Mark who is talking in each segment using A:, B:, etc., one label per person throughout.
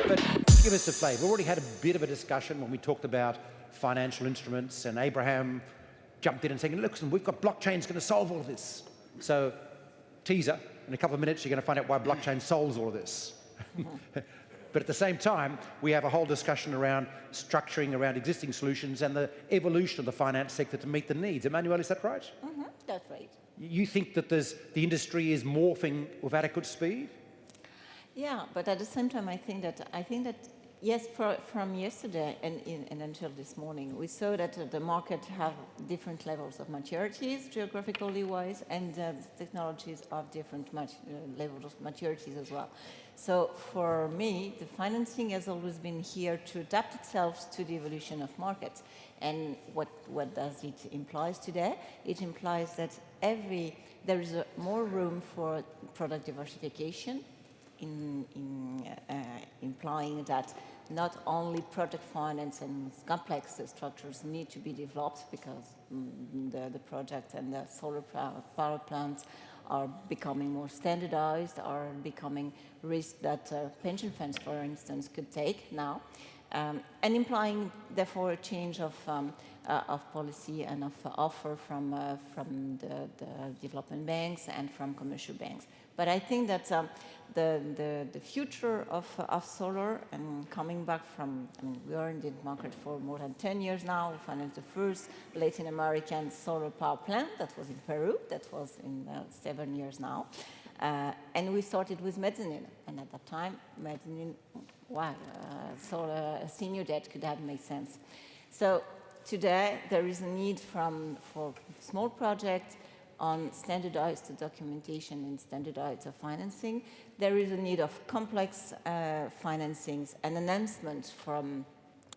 A: But give us a flavour. We already had a bit of a discussion when we talked about financial instruments, and Abraham jumped in and saying, look, we've got blockchain's going to solve all of this. So, teaser, in a couple of minutes you're going to find out why blockchain solves all of this. But at the same time, we have a whole discussion around structuring around existing solutions and the evolution of the finance sector to meet the needs. Emmanuel, is that right?
B: Mm-hmm, that's right.
A: You think that the industry is morphing with adequate speed?
B: Yeah, but at the same time, I think that yes, from yesterday and until this morning, we saw that the market have different levels of maturities, geographically wise, and technologies of different levels of maturities as well. So for me, the financing has always been here to adapt itself to the evolution of markets. And what does it imply today? It implies that there is more room for product diversification, implying that not only project finance and complex structures need to be developed because the project and the solar power plants are becoming more standardized, are becoming risks that pension funds, for instance, could take now, and implying, therefore, a change of policy and of offer from the development banks and from commercial banks. But I think that the future of solar, and coming back from, we are in the market for more than 10 years now. We financed the first Latin American solar power plant that was in Peru, that was in 7 years now. And we started with mezzanine, and at that time, mezzanine, solar senior debt could have made sense. So today, there is a need for small projects on standardized documentation and standardized financing. There is a need of complex financings and enhancements from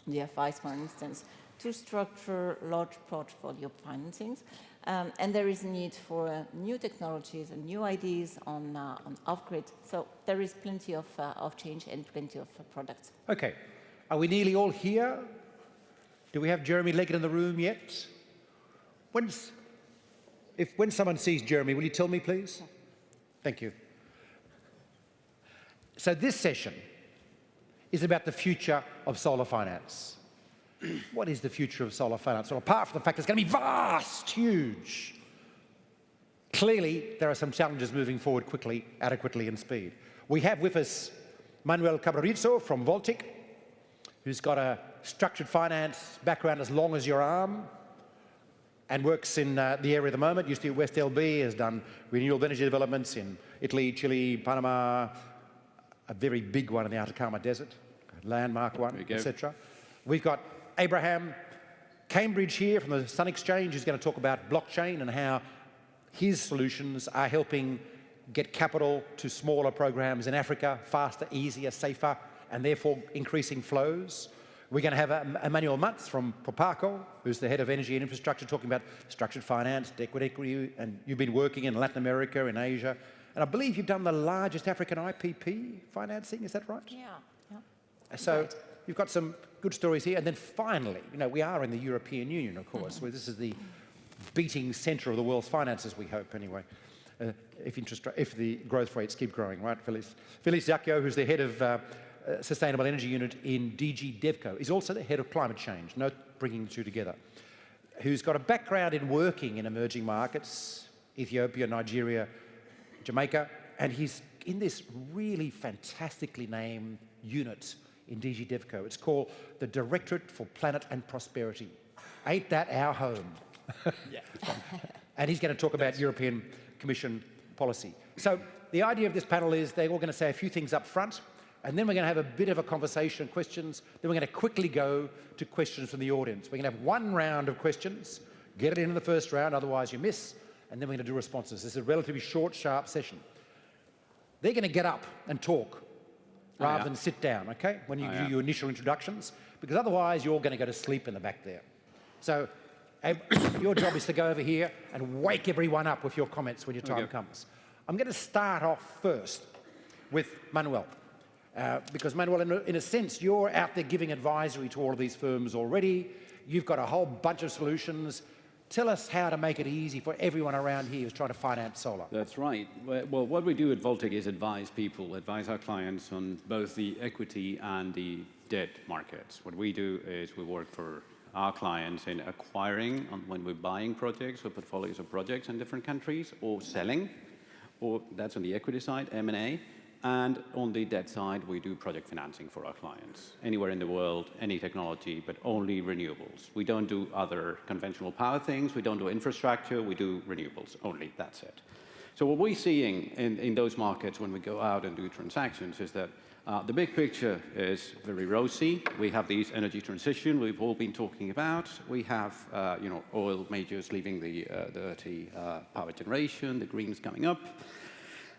B: the FIs, for instance, to structure large portfolio financings. And there is a need for new technologies and new ideas on off-grid. So there is plenty of change and plenty of products.
A: Okay. Are we nearly all here? Do we have Jeremy Leggett in the room yet? When someone sees Jeremy, will you tell me, please?
B: Sure.
A: Thank you. So this session is about the future of solar finance. What is the future of solar finance? Well, apart from the fact it's going to be vast, huge, clearly there are some challenges moving forward quickly, adequately, and speed. We have with us Manuel Cabrerizo from Voltic, who's got a structured finance background as long as your arm, and works in the area at the moment. Used to be at West LB, has done renewable energy developments in Italy, Chile, Panama, a very big one in the Atacama Desert, a landmark one, etc. We've got Abraham Cambridge here from the Sun Exchange, who's going to talk about blockchain and how his solutions are helping get capital to smaller programs in Africa, faster, easier, safer, and therefore increasing flows. We're going to have Emmanuel Mutz from Proparco, who's the head of energy and infrastructure, talking about structured finance, equity, and you've been working in Latin America, in Asia, and I believe you've done the largest African IPP financing, is that right?
B: Yeah.
A: So you've got some good stories here, and then finally, we are in the European Union, of course, where this is the beating centre of the world's finances, we hope, anyway, if the growth rates keep growing, right, Felice? Felice Zacchio, who's the head of Sustainable Energy Unit in DG DevCo, is also the head of climate change, note bringing the two together, who's got a background in working in emerging markets, Ethiopia, Nigeria, Jamaica, and he's in this really fantastically named unit in DG DevCo. It's called the Directorate for Planet and Prosperity. Ain't that our home?
C: Yeah.
A: And he's going to talk about European Commission policy. So the idea of this panel is they're all going to say a few things up front, and then we're going to have a bit of a conversation, questions. Then we're going to quickly go to questions from the audience. We're going to have one round of questions. Get it in the first round, otherwise you miss. And then we're going to do responses. This is a relatively short, sharp session. They're going to get up and talk rather than sit down, okay, when you do your initial introductions, because otherwise you're going to go to sleep in the back there. So your job is to go over here and wake everyone up with your comments when your time comes. I'm going to start off first with Manuel. Because Manuel, in a sense, you're out there giving advisory to all of these firms already. You've got a whole bunch of solutions. Tell us how to make it easy for everyone around here who's trying to finance solar.
C: That's right. Well, what we do at Voltic is advise our clients on both the equity and the debt markets. What we do is we work for our clients in acquiring, when we're buying projects or portfolios of projects in different countries, or selling, or that's on the equity side, M&A. And on the debt side, we do project financing for our clients. Anywhere in the world, any technology, but only renewables. We don't do other conventional power things. We don't do infrastructure. We do renewables only. That's it. So what we're seeing in those markets when we go out and do transactions is that the big picture is very rosy. We have these energy transition we've all been talking about. We have oil majors leaving the dirty power generation, the greens coming up.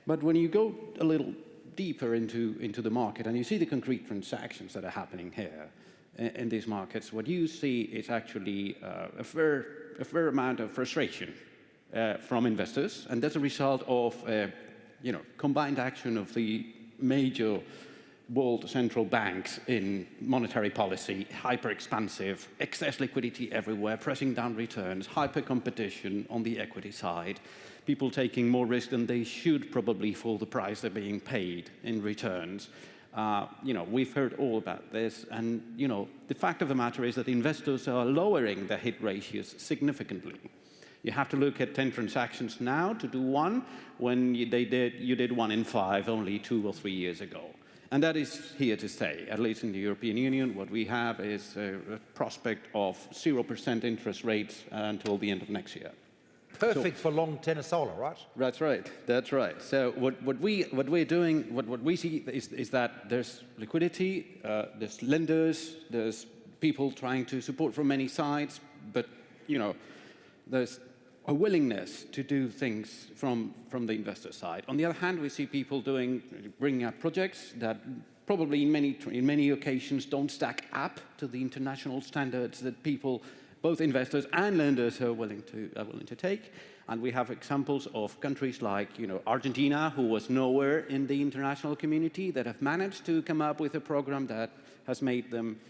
C: But when you go a little deeper into the market and you see the concrete transactions that are happening here in these markets, what you see is actually a fair amount of frustration from investors, and that's a result of combined action of the major world central banks in monetary policy, hyper-expansive, excess liquidity everywhere, pressing down returns, hyper-competition on the equity side, people taking more risk than they should probably for the price they're being paid in returns. We've heard all about this, and the fact of the matter is that investors are lowering their hit ratios significantly. You have to look at 10 transactions now to do one when you did 1 in 5 only 2 or 3 years ago. And that is here to stay. At least in the European Union, what we have is a prospect of 0% interest rates until the end of next year.
A: Perfect for long tenor solar, right?
C: That's right. That's right. So what we're doing, what we see is that there's liquidity, there's lenders, there's people trying to support from many sides, but there's a willingness to do things from the investor side. On the other hand, we see people bringing up projects that probably in many occasions don't stack up to the international standards that people, both investors and lenders, are willing to take. And we have examples of countries like Argentina, who was nowhere in the international community, that have managed to come up with a program that has made them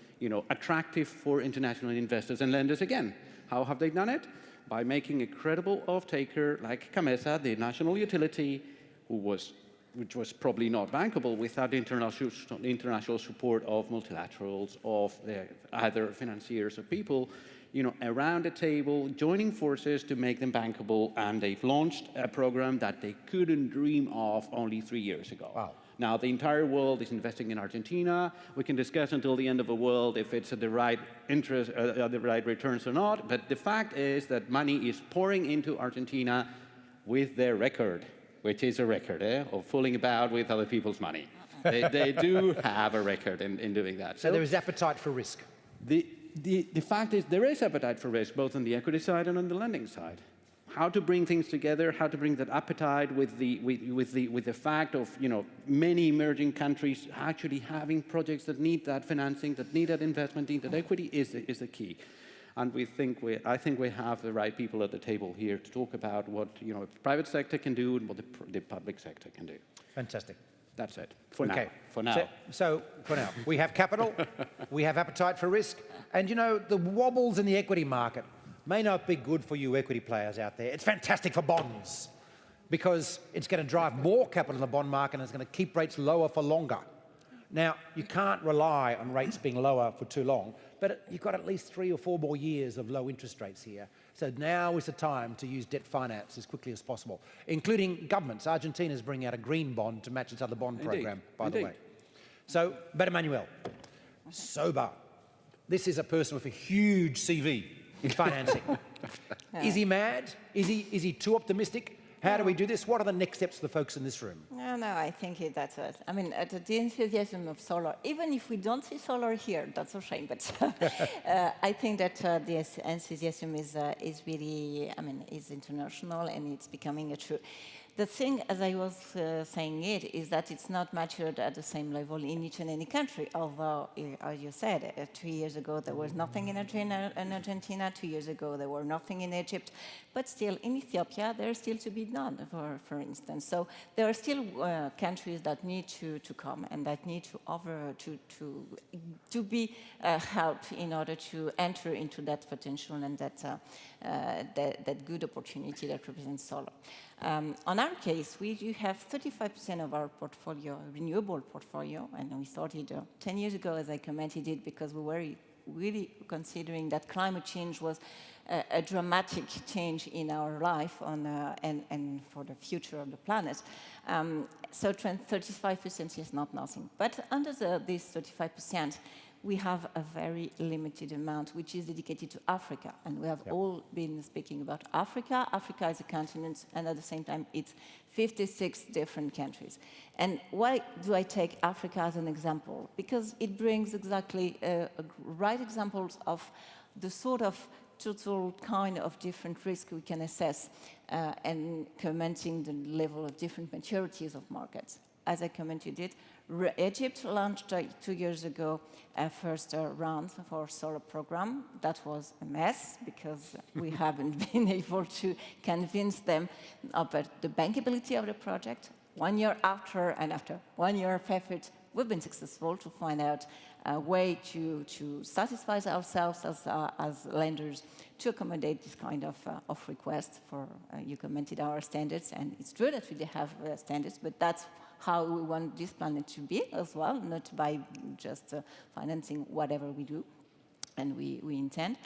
C: attractive for international investors and lenders again. How have they done it? By making a credible off-taker like Gamesa, the national utility, which was probably not bankable without international support of multilaterals, of either financiers or people, around a table, joining forces to make them bankable, and they've launched a program that they couldn't dream of only 3 years ago.
A: Wow.
C: Now, the entire world is investing in Argentina. We can discuss until the end of the world if it's at the right interest, the right returns or not. But the fact is that money is pouring into Argentina with their record, which is a record of fooling about with other people's money. They do have a record in doing that.
A: So there is appetite for risk.
C: The fact is there is appetite for risk, both on the equity side and on the lending side. How to bring things together, how to bring that appetite with the fact of many emerging countries actually having projects that need that financing, that need that investment, need that equity is the key. And I think we have the right people at the table here to talk about what the private sector can do and what the public sector can do.
A: Fantastic.
C: That's it for
A: Okay.
C: now. For now.
A: So for now, we have capital, we have appetite for risk, and the wobbles in the equity market may not be good for you equity players out there. It's fantastic for bonds because it's going to drive more capital in the bond market and it's going to keep rates lower for longer. Now, you can't rely on rates being lower for too long, but you've got at least 3 or 4 more years of low interest rates here. So now is the time to use debt finance as quickly as possible, including governments. Argentina is bringing out a green bond to match its other bond program, by the way. So, but Emmanuel, sober. This is a person with a huge CV in financing. Is he mad? Is he too optimistic? How do we do this? What are the next steps for the folks in this room?
B: No, I think that's it. I mean, the enthusiasm of solar, even if we don't see solar here, that's a shame, but I think that the enthusiasm is really, is international and it's becoming a true. the thing, as I was saying it, is that it's not matured at the same level in each and any country. Although, as you said, 2 years ago there was nothing in Argentina, 2 years ago there were nothing in Egypt, but still in Ethiopia there's still to be done, for instance. So there are still countries that need to come and that need to be helped in order to enter into that potential and that good opportunity that represents solar. On our case, we do have 35% of our portfolio, renewable portfolio, and we started 10 years ago, as I commented it, because we were really considering that climate change was a dramatic change in our life and for the future of the planet. So 35% is not nothing. But under this 35%, we have a very limited amount, which is dedicated to Africa. And we have all been speaking about Africa. Africa is a continent, and at the same time, it's 56 different countries. And why do I take Africa as an example? Because it brings exactly right examples of the sort of total kind of different risk we can assess and commenting the level of different maturities of markets. As I commented it, Egypt launched 2 years ago a first round for solar program. That was a mess because we haven't been able to convince them about the bankability of the project. 1 year after, and after 1 year of effort, we've been successful to find out a way to satisfy ourselves as lenders to accommodate this kind of request for, you commented our standards, and it's true that we have standards, but that's how we want this planet to be as well, not by just financing whatever we do and we intend.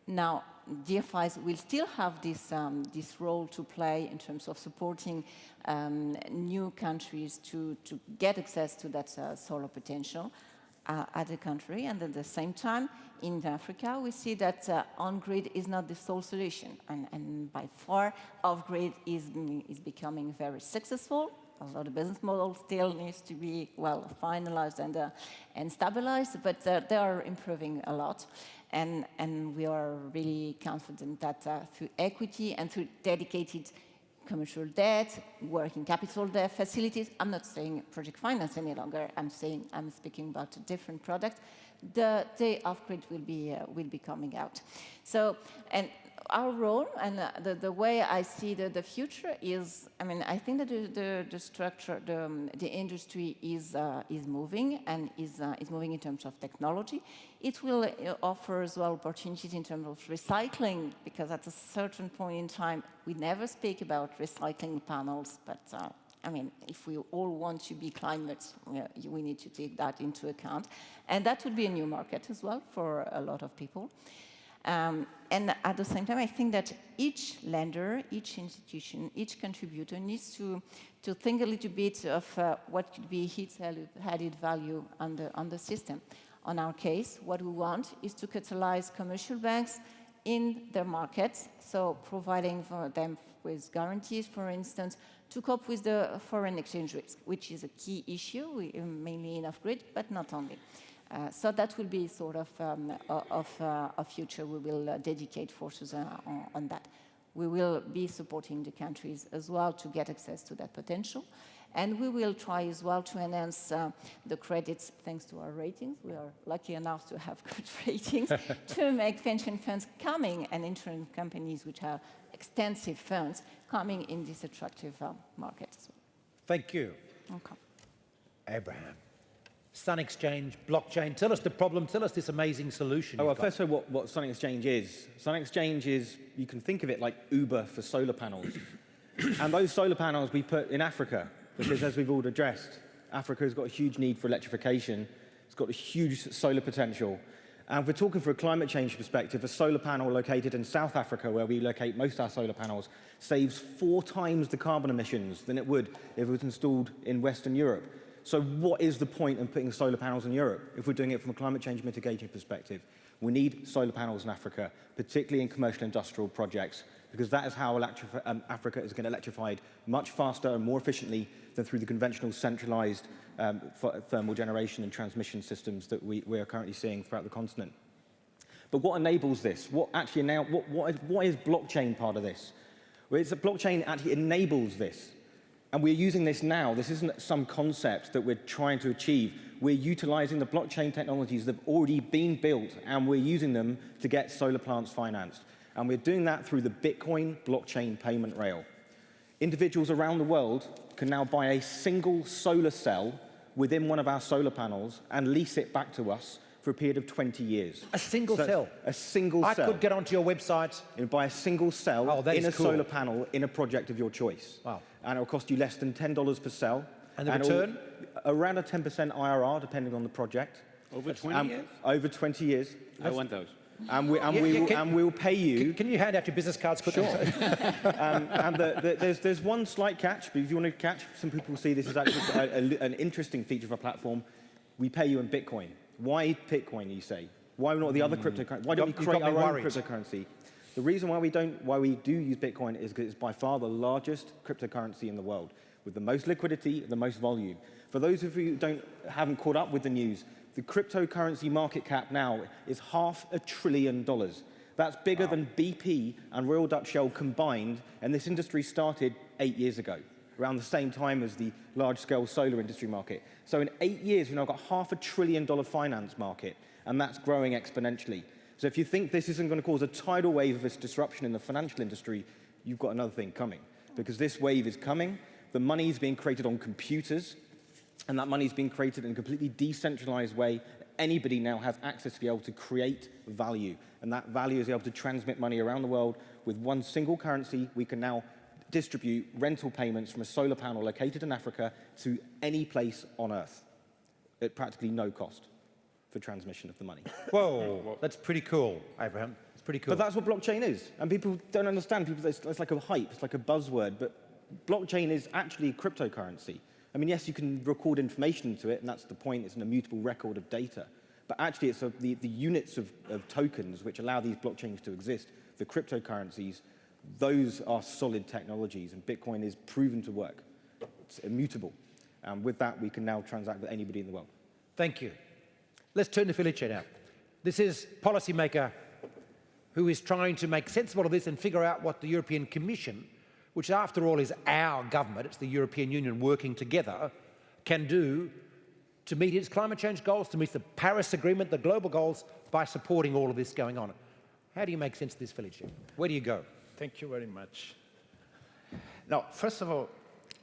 B: Now, DFIs will still have this role to play in terms of supporting new countries to get access to that solar potential at the country. And at the same time, in Africa, we see that on-grid is not the sole solution. And by far, off-grid is becoming very successful. Although the business model still needs to be, well, finalized and stabilized, but they are improving a lot. And we are really confident that through equity and through dedicated commercial debt, working capital debt facilities, I'm not saying project finance any longer, I'm speaking about a different product, the off-grid will be coming out. So, and our role and the way I see the future is, I mean, I think that the structure, the industry is moving and is moving in terms of technology. It will offer as well opportunities in terms of recycling, because at a certain point in time, we never speak about recycling panels, but I mean, if we all want to be climate, we need to take that into account. And that would be a new market as well for a lot of people. And at the same time, I think that each lender, each institution, each contributor needs to think a little bit of what could be its added value on the system. On our case, what we want is to catalyze commercial banks in their markets, so providing for them with guarantees, for instance, to cope with the foreign exchange risk, which is a key issue, mainly in off-grid, but not only. So that will be sort of a future we will dedicate forces on that. We will be supporting the countries as well to get access to that potential. And we will try as well to enhance the credits thanks to our ratings. We are lucky enough to have good ratings to make pension funds coming and insurance companies which have extensive funds coming in this attractive market as well.
A: Thank you.
B: Okay.
A: Abraham. Sun Exchange, blockchain. Tell us the problem. Tell us this amazing solution.
D: Well, first of all, what Sun Exchange is. Sun Exchange is, you can think of it like Uber for solar panels. And those solar panels we put in Africa, because as we've all addressed, Africa has got a huge need for electrification. It's got a huge solar potential. And if we're talking from a climate change perspective, a solar panel located in South Africa, where we locate most of our solar panels, saves 4 times the carbon emissions than it would if it was installed in Western Europe. So what is the point in putting solar panels in Europe if we're doing it from a climate change mitigation perspective? We need solar panels in Africa, particularly in commercial industrial projects, because that is how Africa is going to electrified much faster and more efficiently than through the conventional centralized thermal generation and transmission systems that we are currently seeing throughout the continent. But what enables this? What is blockchain part of this? Well, it's a blockchain actually enables this. And we're using this now. This isn't some concept that we're trying to achieve. We're utilizing the blockchain technologies that have already been built, and we're using them to get solar plants financed. And we're doing that through the Bitcoin blockchain payment rail. Individuals around the world can now buy a single solar cell within one of our solar panels and lease it back to us for a period of 20 years.
A: A single cell?
D: A single cell.
A: I could get onto your website.
D: And buy a single cell in a
A: cool.
D: solar panel in a project of your choice.
A: Wow.
D: And it'll cost you less than $10 per cell.
A: And the return?
D: Around a 10% IRR, depending on the project.
C: Over 20 years?
D: Over 20 years.
C: I want those.
D: And we'll pay you.
A: Can you hand out your business cards quickly?
D: Sure. And there's one slight catch, but if you want to catch, some people will see this is actually an interesting feature of our platform. We pay you in Bitcoin. Why Bitcoin, you say? Why not the other cryptocurrency? Why don't we create our own cryptocurrency? The reason why we do use Bitcoin is because it's by far the largest cryptocurrency in the world, with the most liquidity, the most volume. For those of you who haven't caught up with the news, the cryptocurrency market cap now is $500 billion. That's bigger than BP and Royal Dutch Shell combined, and this industry started 8 years ago, around the same time as the large-scale solar industry market. So in 8 years, we've now got $500 billion finance market, and that's growing exponentially. So if you think this isn't going to cause a tidal wave of this disruption in the financial industry, you've got another thing coming. Because this wave is coming, the money is being created on computers, and that money is being created in a completely decentralized way. Anybody now has access to be able to create value, and that value is able to transmit money around the world with one single currency. We can now distribute rental payments from a solar panel located in Africa to any place on Earth at practically no cost for transmission of the money.
A: Whoa, that's pretty cool, Abraham. It's pretty cool.
D: But that's what blockchain is, and people don't understand. It's like a hype, it's like a buzzword, but blockchain is actually a cryptocurrency. I mean, yes, you can record information into it, and that's the point. It's an immutable record of data. But actually, it's the units of tokens which allow these blockchains to exist, the cryptocurrencies. Those are solid technologies, and Bitcoin is proven to work. It's immutable. And with that, we can now transact with anybody in the world.
A: Thank you. Let's turn to Felice now. This is a policymaker who is trying to make sense of all of this and figure out what the European Commission, which after all is our government, it's the European Union working together, can do to meet its climate change goals, to meet the Paris Agreement, the global goals, by supporting all of this going on. How do you make sense of this, Felice? Where do you go?
E: Thank you very much. Now, first of all,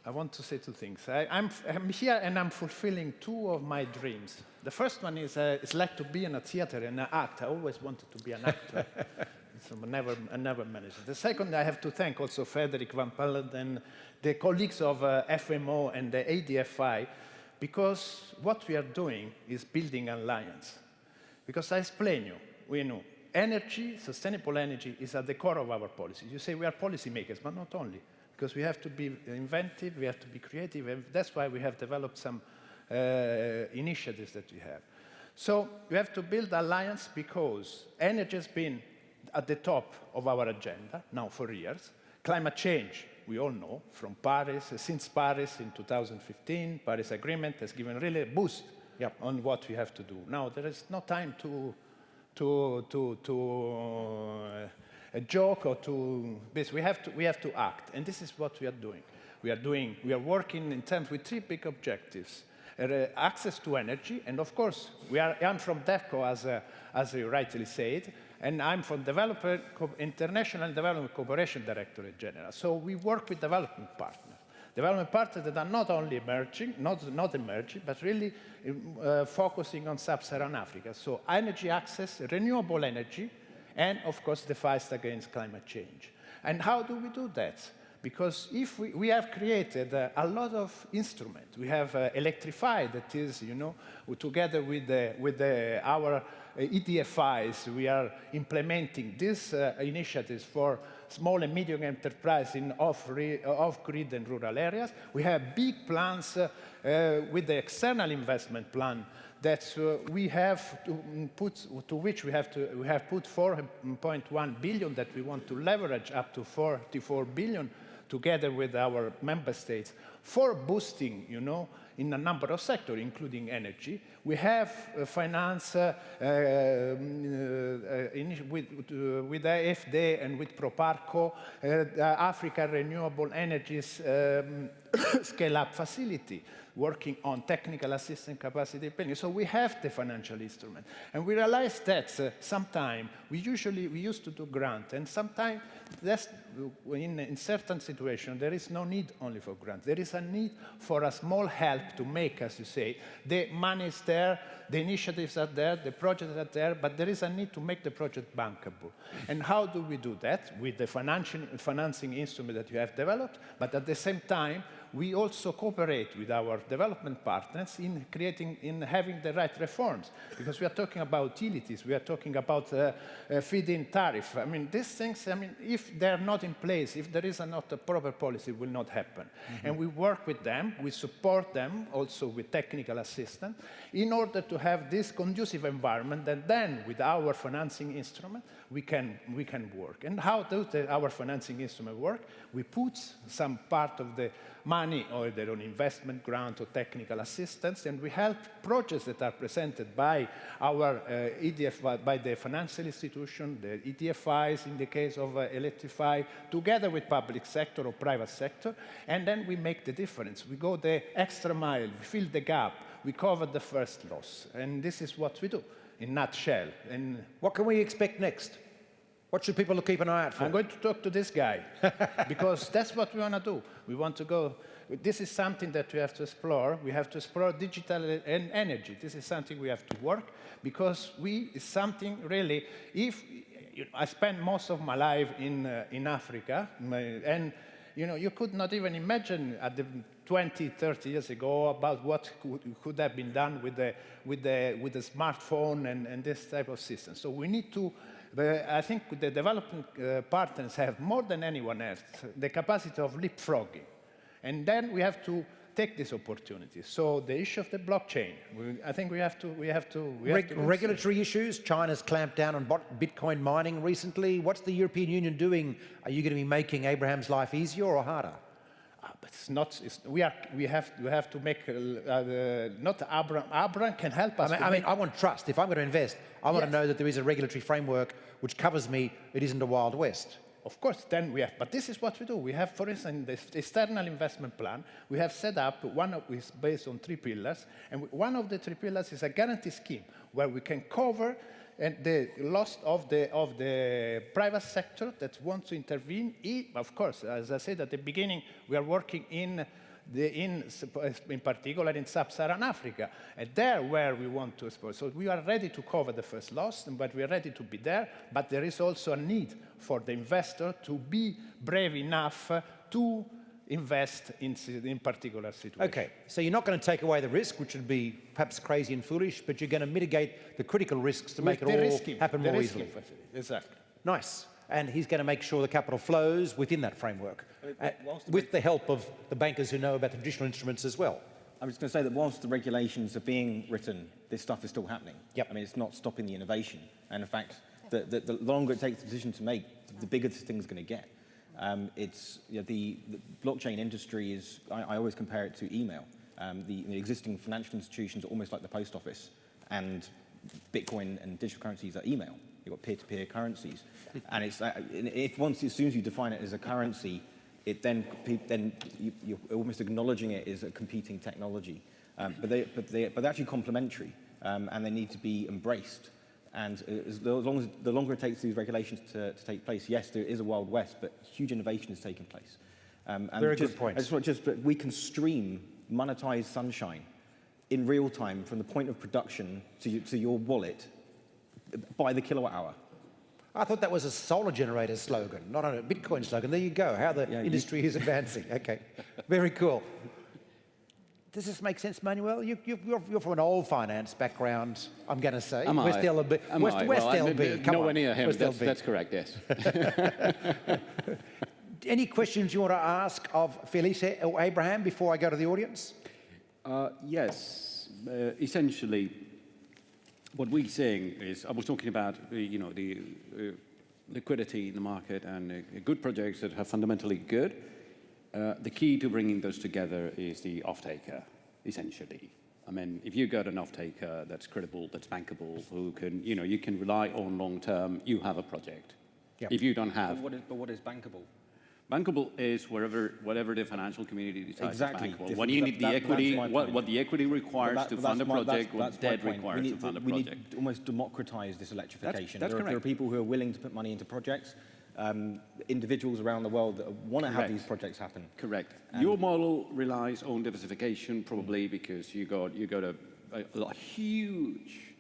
E: I want to say two things. I'm here and I'm fulfilling two of my dreams. The first one is it's like to be in a theater and act. I always wanted to be an actor. So I never managed it. The second, I have to thank also Frederick Van Pelt and the colleagues of FMO and the ADFI, because what we are doing is building an alliance. Because I explain you, we know, energy, sustainable energy, is at the core of our policies. You say we are policymakers, but not only, because we have to be inventive, we have to be creative, and that's why we have developed some initiatives that we have. So we have to build alliance because energy has been at the top of our agenda now for years. Climate change, we all know, from Paris, since Paris in 2015, Paris Agreement has given really a boost on what we have to do. Now, there is no time to a joke or to this. We have to act, and this is what we are doing. We are working in terms with three big objectives. Access to energy, and of course, I'm from DEFCO, as you rightly said, and I'm from International Development Cooperation Directorate General. So we work with development partners that are not only emerging, not emerging, but really focusing on sub-Saharan Africa. So energy access, renewable energy, and of course the fight against climate change. And how do we do that? Because if we have created a lot of instruments. We have electrified, that is, together with our EDFIs, we are implementing these initiatives for small and medium enterprise in off-grid and rural areas. We have big plans with the external investment plan that we have to which we have put 4.1 billion that we want to leverage up to 44 billion together with our member states for boosting, in a number of sectors, including energy. We have finance with AFD and with Proparco, Africa Renewable Energies Scale-Up Facility, working on technical assistance capacity building. So we have the financial instrument. And we realized that sometimes we used to do grant, and sometimes in certain situations there is no need only for grant. There is a need for a small help to make, as you say, the money is there, the initiatives are there, the projects are there, but there is a need to make the project bankable. And how do we do that? With the financing instrument that you have developed, but at the same time, we also cooperate with our development partners in having the right reforms, because we are talking about utilities, we are talking about feed-in tariff. I mean, these things, if they're not in place, if there is not a proper policy, it will not happen. Mm-hmm. And we work with them, we support them also with technical assistance in order to have this conducive environment, and then with our financing instrument, we can work. And how does our financing instrument work? We put some part of the money or their own investment grant or technical assistance, and we help projects that are presented by our EDF, by the financial institution, the EDFIs in the case of Electrify, together with public sector or private sector, and then we make the difference. We go the extra mile, we fill the gap, we cover the first loss, and this is what we do in a nutshell. And
A: what can we expect next? What should people keep an eye out for?
E: I'm going to talk to this guy, because that's what we want to do. We want to go. This is something that we have to explore. We have to explore digital and energy. This is something we have to work, because it's something really, I spent most of my life in Africa, and you could not even imagine at the 20, 30 years ago about what could have been done with the smartphone and this type of system. So we need to, I think the development partners have, more than anyone else, the capacity of leapfrogging. And then we have to take this opportunity. So the issue of the blockchain, I think we have to
A: regulatory issues. China's clamped down on Bitcoin mining recently. What's the European Union doing? Are you going to be making Abraham's life easier or harder?
E: But it's not. We have to make. Not Abraham. Abraham can help us.
A: I want trust. If I'm going to invest, I want to know that there is a regulatory framework which covers me. It isn't a Wild West.
E: Of course, then we have, but this is what we do. We have, for instance, the external investment plan, we have set up one is based on 3 pillars, and one of the 3 pillars is a guarantee scheme where we can cover the loss of the private sector that wants to intervene. Of course, as I said at the beginning, we are working in particular in sub-Saharan Africa, and there where we want to explore. So we are ready to cover the first loss, but we are ready to be there, but there is also a need for the investor to be brave enough to invest in particular situations.
A: Okay, so you're not going to take away the risk, which would be perhaps crazy and foolish, but you're going to mitigate the critical risks to make it all happen more easily.
E: Exactly.
A: Nice. And he's going to make sure the capital flows within that framework, with the help of the bankers who know about the traditional instruments as well.
D: I was going to say that whilst the regulations are being written, this stuff is still happening.
A: Yep.
D: I mean, it's not stopping the innovation. And in fact, the longer it takes the decision to make, the bigger this thing's going to get. The blockchain industry is, I always compare it to email. The existing financial institutions are almost like the post office, and Bitcoin and digital currencies are email. You've got peer-to-peer currencies, and it's as soon as you define it as a currency, you're almost acknowledging it as a competing technology. But they're actually complementary, and they need to be embraced. And the longer it takes these regulations to take place, yes, there is a Wild West, but huge innovation is taking place.
A: Very good point.
D: We can stream monetized sunshine in real time from the point of production to your wallet by the kilowatt hour.
A: I thought that was a solar generator slogan, not a Bitcoin slogan. There you go, how the industry is advancing. Okay, very cool. Does this make sense, Manuel? You're from an old finance background, I'm going to say. West LB. West LB. Come
C: nowhere
A: on.
C: near him.
A: West LB.
C: That's correct, yes.
A: Any questions you want to ask of Felice or Abraham before I go to the audience?
C: Yes. Essentially, what we're seeing is, I was talking about the liquidity in the market and good projects that are fundamentally good. The key to bringing those together is the off-taker, essentially. I mean, if you got an off-taker that's credible, that's bankable, who can, you can rely on long-term, you have a project.
A: Yep.
C: If you don't have...
D: But what is bankable?
C: Bankable is whatever the financial community decides
D: Exactly.
C: is bankable. When you need the equity, what the equity requires to fund a project, what debt requires to fund a project.
D: We need to almost democratize this electrification.
C: That's
D: There are people who are willing to put money into projects, individuals around the world that want to have these projects happen.
C: Correct. Your model relies on diversification, probably because you got a huge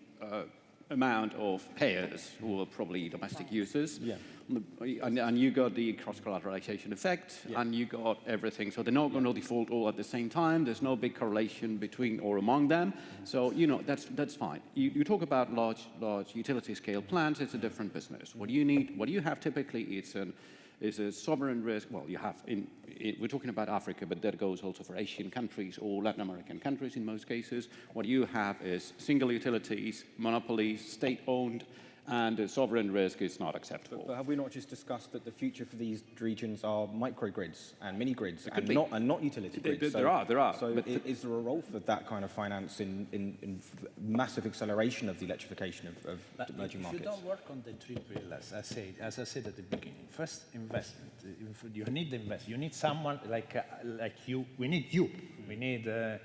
C: amount of payers who are probably domestic users.
D: Yeah.
C: And you got the cross-collateralization effect, and you got everything. So they're not going to default all at the same time. There's no big correlation between or among them. So, that's fine. You talk about large utility scale plants, it's a different business. What you have typically is a sovereign risk. Well, you have, we're talking about Africa, but that goes also for Asian countries or Latin American countries in most cases. What you have is single utilities, monopolies, state-owned, and the sovereign risk is not acceptable.
D: But have we not just discussed that the future for these regions are microgrids and mini-grids and not utility grids?
C: There are.
D: So is there a role for that kind of finance in massive acceleration of the electrification of emerging markets?
E: If you don't work on the three pillars, as I said at the beginning, first investment. You need the investment. You need someone like you. We need you. We need the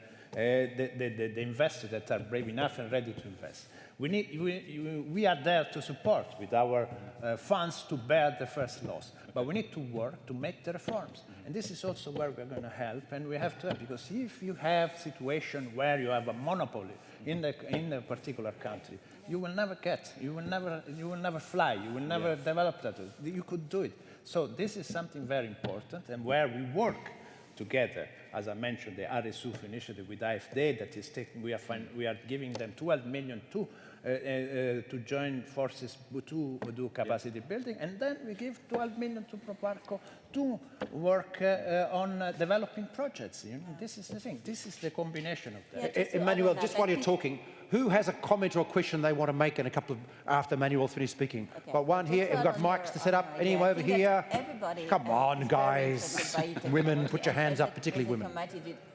E: investors that are brave enough and ready to invest. We are there to support with our funds to bear the first loss. But we need to work to make the reforms. And this is also where we're going to help, and we have to help, because if you have a situation where you have a monopoly in a particular country, you will never fly, you will never develop that. You could do it. So this is something very important, and where we work together, as I mentioned, the RSUF initiative with AFD that is taking, we are giving them 12 million to join forces to do capacity building, and then we give 12 million to Proparco to work on developing projects. This is the thing. This is the combination of that.
B: Yeah,
A: Emmanuel, just while you're talking, who has a comment or a question they want to make in a couple of after Emmanuel's finished speaking?
B: Okay.
A: Got one here. We've got mics to set up. Anyone over here? Come on, guys. Women, put your hands up, particularly women.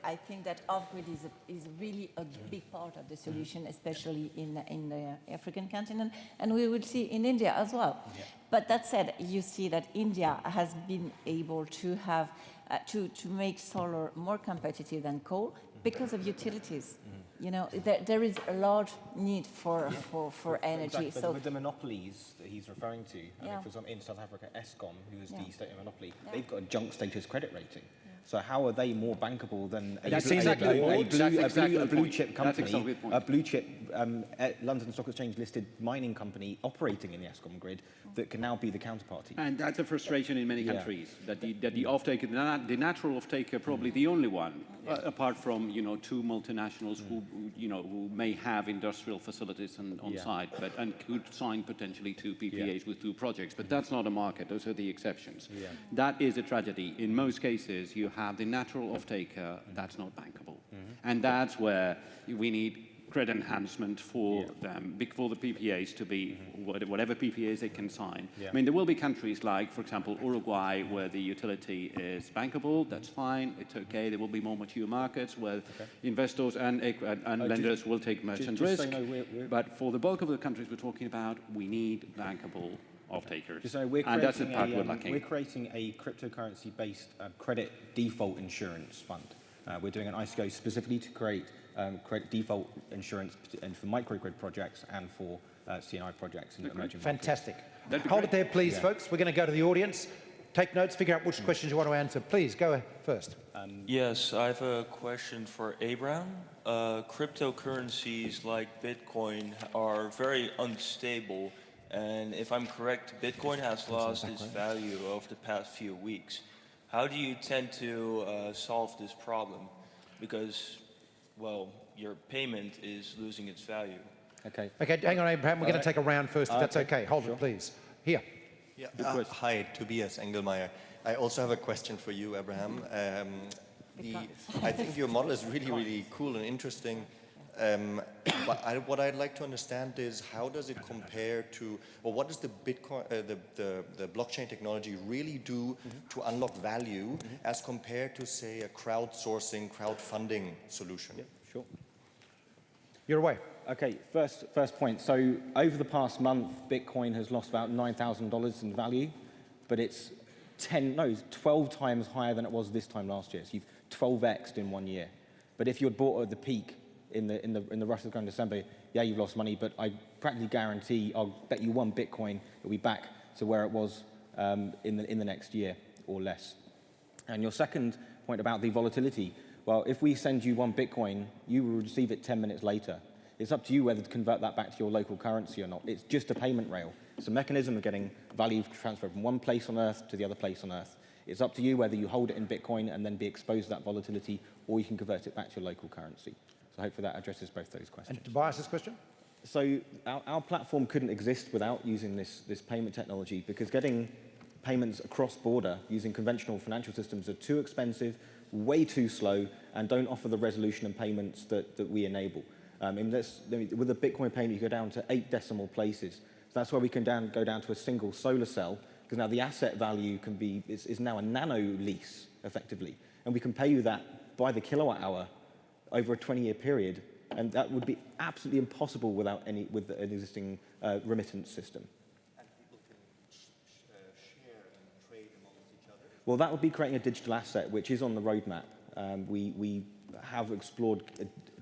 B: I think that off-grid is really a big part of the solution, especially in the African continent, and we will see in India as well. Yeah. But that said, you see that India has been able to have to make solar more competitive than coal because of utilities. There is a large need for energy.
D: Exactly.
B: So
D: with the monopolies that he's referring to, for example, in South Africa, Eskom, who is the state monopoly, they've got a junk status credit rating. So how are they more bankable than a blue chip company, a blue chip London Stock Exchange listed mining company operating in the Eskom grid that can now be the counterparty?
C: And that's a frustration in many countries, that the off-taker, the natural off-taker, probably the only one, apart from two multinationals who may have industrial facilities on site, and could sign potentially 2 PPAs with 2 projects. But that's not a market; those are the exceptions. Yeah. That is a tragedy. In most cases, you have the natural off-taker that's not bankable, and that's where we need credit enhancement for them, for the PPAs to be whatever PPAs they can sign. I mean, there will be countries like, for example, Uruguay, where the utility is bankable. That's fine. It's okay. There will be more mature markets where investors and lenders will take merchant risk. But for the bulk of the countries we're talking about, we need bankable off-takers.
D: So and that's the part we're lacking. We're creating a cryptocurrency-based credit default insurance fund. We're doing an ICO specifically to create credit default insurance for microgrid projects and for C&I projects in emerging markets.
A: Fantastic. Hold it there, please, folks. We're going to go to the audience. Take notes, figure out which questions you want to answer. Please, go first.
F: Yes, I have a question for Abraham. Cryptocurrencies like Bitcoin are very unstable, and if I'm correct, Bitcoin has lost its value over the past few weeks. How do you tend to solve this problem? Because, well, your payment is losing its value.
A: Okay, hang on, Abraham. We're going to take a round first, if that's okay. Hold it, please. Here.
G: Yeah. Hi, Tobias Engelmeyer. I also have a question for you, Abraham. I think your model is really, really cool and interesting. But what I'd like to understand is how does it compare to, or what does the Bitcoin, the blockchain technology really do to unlock value as compared to, say, a crowdsourcing, crowdfunding solution?
D: Yeah, sure.
A: You're away.
D: Okay, first point. So over the past month, Bitcoin has lost about $9,000 in value, but it's 12 times higher than it was this time last year. So you've 12x'd in 1 year. But if you had bought at the peak in the rush of December, yeah, you've lost money. But I practically guarantee, I'll bet you one Bitcoin it'll be back to where it was in the next year or less. And your second point about the volatility. Well, if we send you one Bitcoin, you will receive it 10 minutes later. It's up to you whether to convert that back to your local currency or not. It's just a payment rail. It's a mechanism of getting value transferred from one place on Earth to the other place on Earth. It's up to you whether you hold it in Bitcoin and then be exposed to that volatility, or you can convert it back to your local currency. So hopefully that addresses both those questions.
A: And Tobias's question?
D: So our platform couldn't exist without using this payment technology, because getting payments across border using conventional financial systems are too expensive, way too slow, and don't offer the resolution and payments that we enable. With a Bitcoin payment, you go down to 8 decimal places. So that's where we can go down to a single solar cell, because now the asset value is now a nano lease, effectively. And we can pay you that by the kilowatt hour over a 20-year period. And that would be absolutely impossible with an existing remittance system.
G: And people can share and trade amongst each other?
D: Well, that would be creating a digital asset, which is on the roadmap. We have explored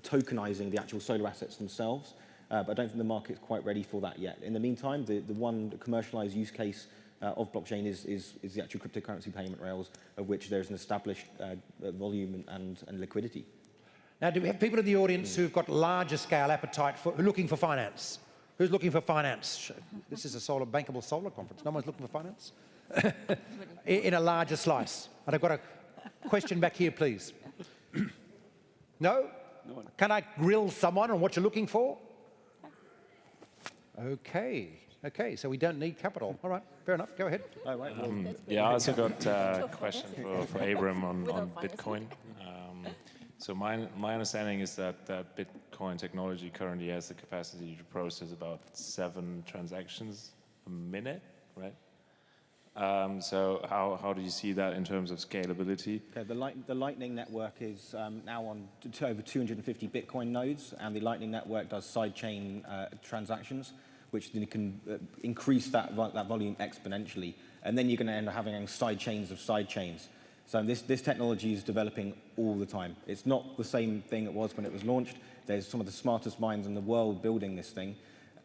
D: tokenizing the actual solar assets themselves, but I don't think the market's quite ready for that yet. In the meantime, the one commercialized use case of blockchain is the actual cryptocurrency payment rails, of which there's an established volume and liquidity.
A: Now, do we have people in the audience who've got larger scale appetite who are looking for finance? Who's looking for finance? This is a Solar Bankable solar conference. No one's looking for finance? In a larger slice. And I've got a question back here, please. No?
C: No one.
A: Can I grill someone on what you're looking for? Okay. Okay, so we don't need capital. All right, fair enough. Go ahead.
D: Oh, right.
H: Yeah, I also got a question for Abram on Bitcoin. So my understanding is that Bitcoin technology currently has the capacity to process about 7 transactions a minute, right? So how do you see that in terms of scalability?
D: Okay, the Lightning Network is now on to over 250 Bitcoin nodes, and the Lightning Network does sidechain transactions, which then can increase that volume exponentially. And then you're going to end up having side chains of side chains. So this technology is developing all the time. It's not the same thing it was when it was launched. There's some of the smartest minds in the world building this thing,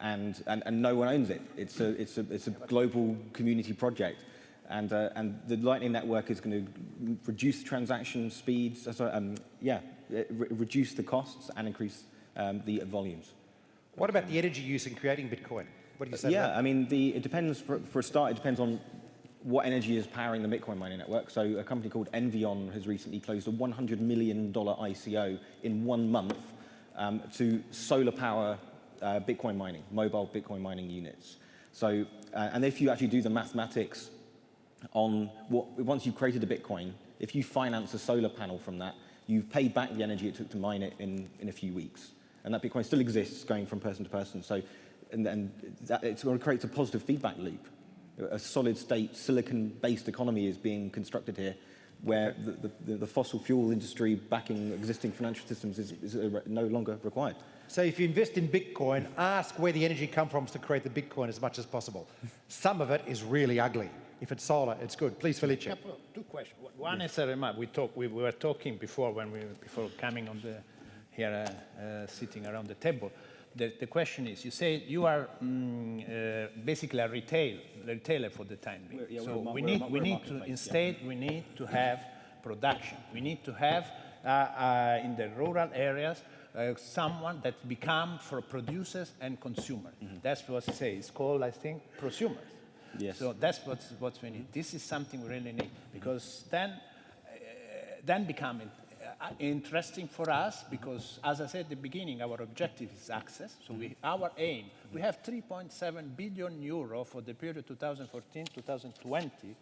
D: and no one owns it. It's a global community project, and the Lightning Network is going to reduce transaction speeds. Reduce the costs and increase the volumes.
A: What about the energy use in creating Bitcoin? What do you say?
D: Yeah, I mean, it depends. For a start, it depends on what energy is powering the Bitcoin mining network. So a company called Envion has recently closed a $100 million ICO in 1 month to solar power Bitcoin mining, mobile Bitcoin mining units. So, and if you actually do the mathematics on once you've created a Bitcoin, if you finance a solar panel from that, you've paid back the energy it took to mine it in a few weeks. And that Bitcoin still exists going from person to person. So, and it's going to create a positive feedback loop. A solid state silicon-based economy is being constructed here, where the fossil fuel industry backing existing financial systems is no longer required.
A: So if you invest in Bitcoin, ask where the energy comes from to create the Bitcoin as much as possible. Some of it is really ugly. If it's solar, it's good. Please, Felice.
E: 2 questions. One is a remark. We were talking before before coming on here sitting around the table. The question is, you say you are basically a retailer for the time being. So we need to instead we need to have production. We need to have in the rural areas someone that become for producers and consumers. That's what it says. It's called, I think, prosumers.
D: Yes.
E: So that's what we need. This is something we really need, because then become interesting for us, because as I said at the beginning, our objective is access. So our aim, we have 3.7 billion euro for the period 2014-2020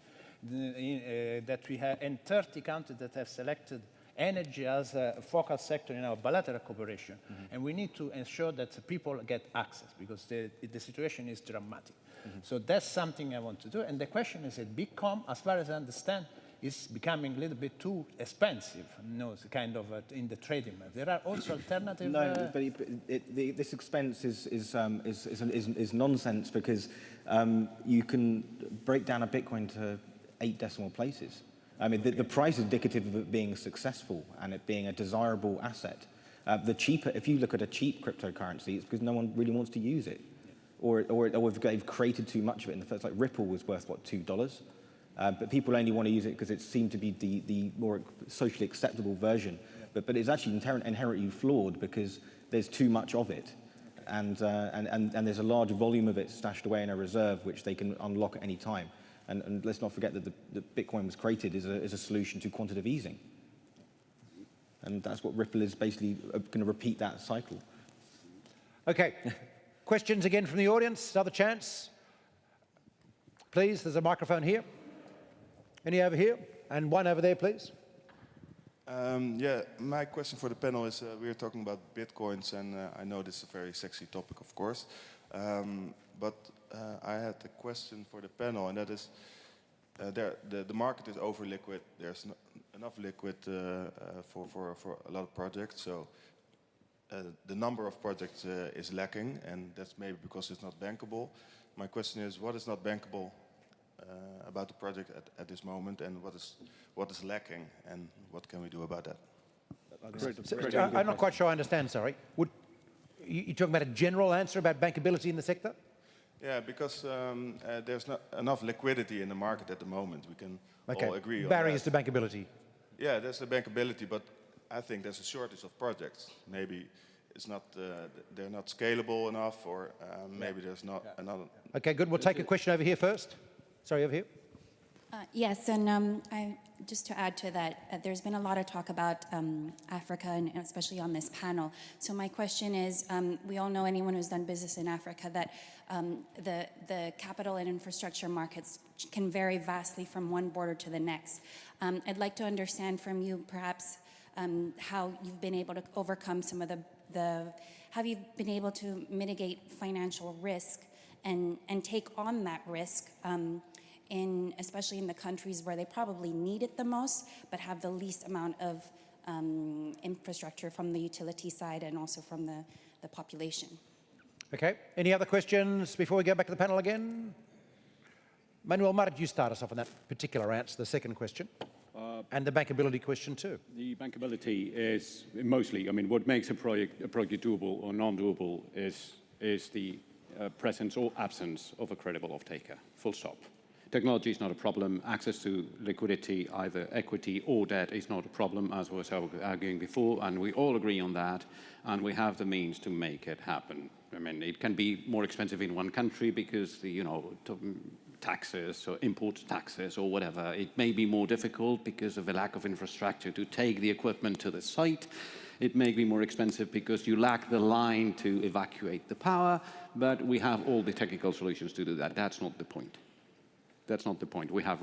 E: that we have, and 30 countries that have selected energy as a focal sector in our bilateral cooperation, and we need to ensure that people get access because the situation is dramatic. So that's something I want to do. And the question is that Bitcoin, as far as I understand, is becoming a little bit too expensive, kind of in the trading market. There are also alternatives.
D: No, but this expense is nonsense because you can break down a Bitcoin to 8 decimal places. I mean, the price is indicative of it being successful and it being a desirable asset. If you look at a cheap cryptocurrency, it's because no one really wants to use it. Or they've created too much of it in the first, like Ripple was worth, what, $2? But people only want to use it because it seemed to be the more socially acceptable version. But it's actually inherently flawed because there's too much of it. And there's a large volume of it stashed away in a reserve which they can unlock at any time. And let's not forget that the Bitcoin was created as a solution to quantitative easing. And that's what Ripple is basically going to repeat that cycle.
A: Okay. Questions again from the audience? Another chance? Please, there's a microphone here. Any over here? And one over there, please.
I: Yeah, my question for the panel is, we are talking about Bitcoins, and I know this is a very sexy topic, of course. But I had a question for the panel, and that is, the market is over liquid. There's enough liquid for a lot of projects, so the number of projects is lacking, and that's maybe because it's not bankable. My question is, what is not bankable about the project at this moment, and what is lacking, and what can we do about that?
A: I'm not quite sure I understand, sorry. You talking about a general answer about bankability in the sector?
I: Yeah, because there's not enough liquidity in the market at the moment. We can all agree on
A: barriers
I: that.
A: to bankability.
I: Yeah, there's a bankability, but I think there's a shortage of projects. Maybe it's not, they're not scalable enough, or maybe there's not another.
A: Okay, good. We'll take a question over here first. Sorry, over here.
J: Yes, and just to add to that, there's been a lot of talk about Africa, and especially on this panel. So my question is, we all know, anyone who's done business in Africa, that the capital and infrastructure markets can vary vastly from one border to the next. I'd like to understand from you, perhaps, how you've been able to overcome some of have you been able to mitigate financial risk and take on that risk, especially in the countries where they probably need it the most, but have the least amount of infrastructure from the utility side and also from the population.
A: Okay. Any other questions before we go back to the panel again? Manuel, why don't you start us off on that particular answer, the second question, and the bankability question too?
C: The bankability is mostly, I mean, what makes a project doable or non-doable is the presence or absence of a credible off-taker, full stop. Technology is not a problem. Access to liquidity, either equity or debt, is not a problem, as was arguing before, and we all agree on that, and we have the means to make it happen. I mean, it can be more expensive in one country because the, taxes or import taxes or whatever. It may be more difficult because of a lack of infrastructure to take the equipment to the site. It may be more expensive because you lack the line to evacuate the power, but we have all the technical solutions to do that. That's not the point. That's not the point. We have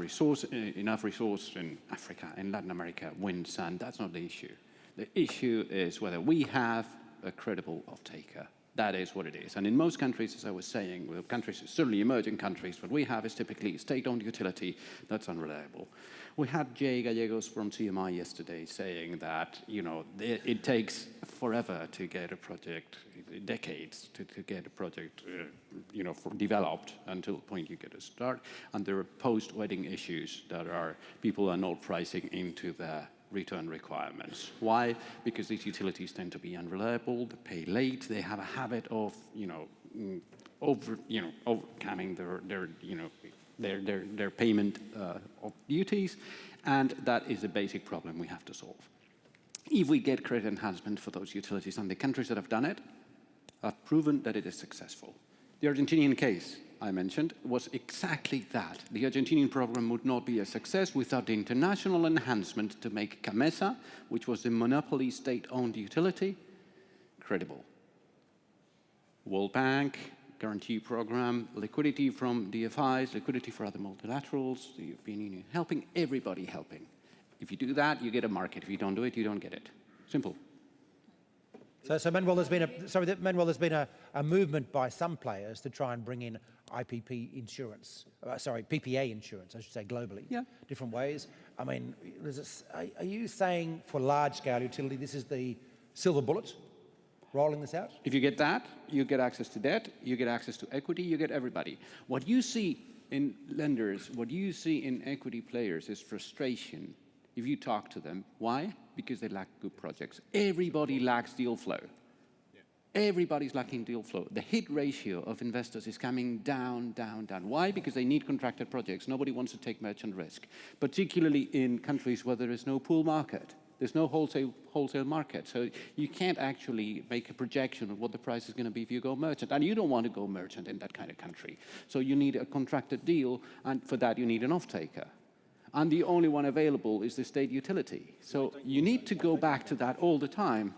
C: enough resource in Africa, in Latin America, wind, sun. That's not the issue. The issue is whether we have a credible off-taker. That is what it is. And in most countries, as I was saying, well, countries, certainly emerging countries, what we have is typically state-owned utility that's unreliable. We had Jay Gallegos from CMI yesterday saying that, it takes forever to get a project, decades to get a project, developed until the point you get a start. And there are post-wedding issues that people are not pricing into their return requirements. Why? Because these utilities tend to be unreliable, they pay late, they have a habit of, overcoming their payment of duties, and that is a basic problem we have to solve. If we get credit enhancement for those utilities, and the countries that have done it have proven that it is successful. The Argentinian case I mentioned was exactly that. The Argentinian program would not be a success without the international enhancement to make Camesa, which was the monopoly state-owned utility, credible. World Bank, guarantee program, liquidity from DFIs, liquidity for other multilaterals, the European Union helping, everybody helping. If you do that, you get a market. If you don't do it, you don't get it. Simple.
A: So Manuel, there's been a movement by some players to try and bring in IPP insurance, PPA insurance, I should say, globally.
C: Yeah.
A: Different ways. I mean, are you saying for large-scale utility, this is the silver bullet, rolling this out?
C: If you get that, you get access to debt, you get access to equity, you get everybody. What you see in lenders, what you see in equity players is frustration if you talk to them. Why? Because they lack good projects. Everybody lacks deal flow. Everybody's lacking deal flow. The hit ratio of investors is coming down, down, down. Why? Because they need contracted projects. Nobody wants to take merchant risk, particularly in countries where there is no pool market. There's no wholesale market. So you can't actually make a projection of what the price is going to be if you go merchant. And you don't want to go merchant in that kind of country. So you need a contracted deal, and for that you need an off-taker. And the only one available is the state utility. So you need to go back to that all the time.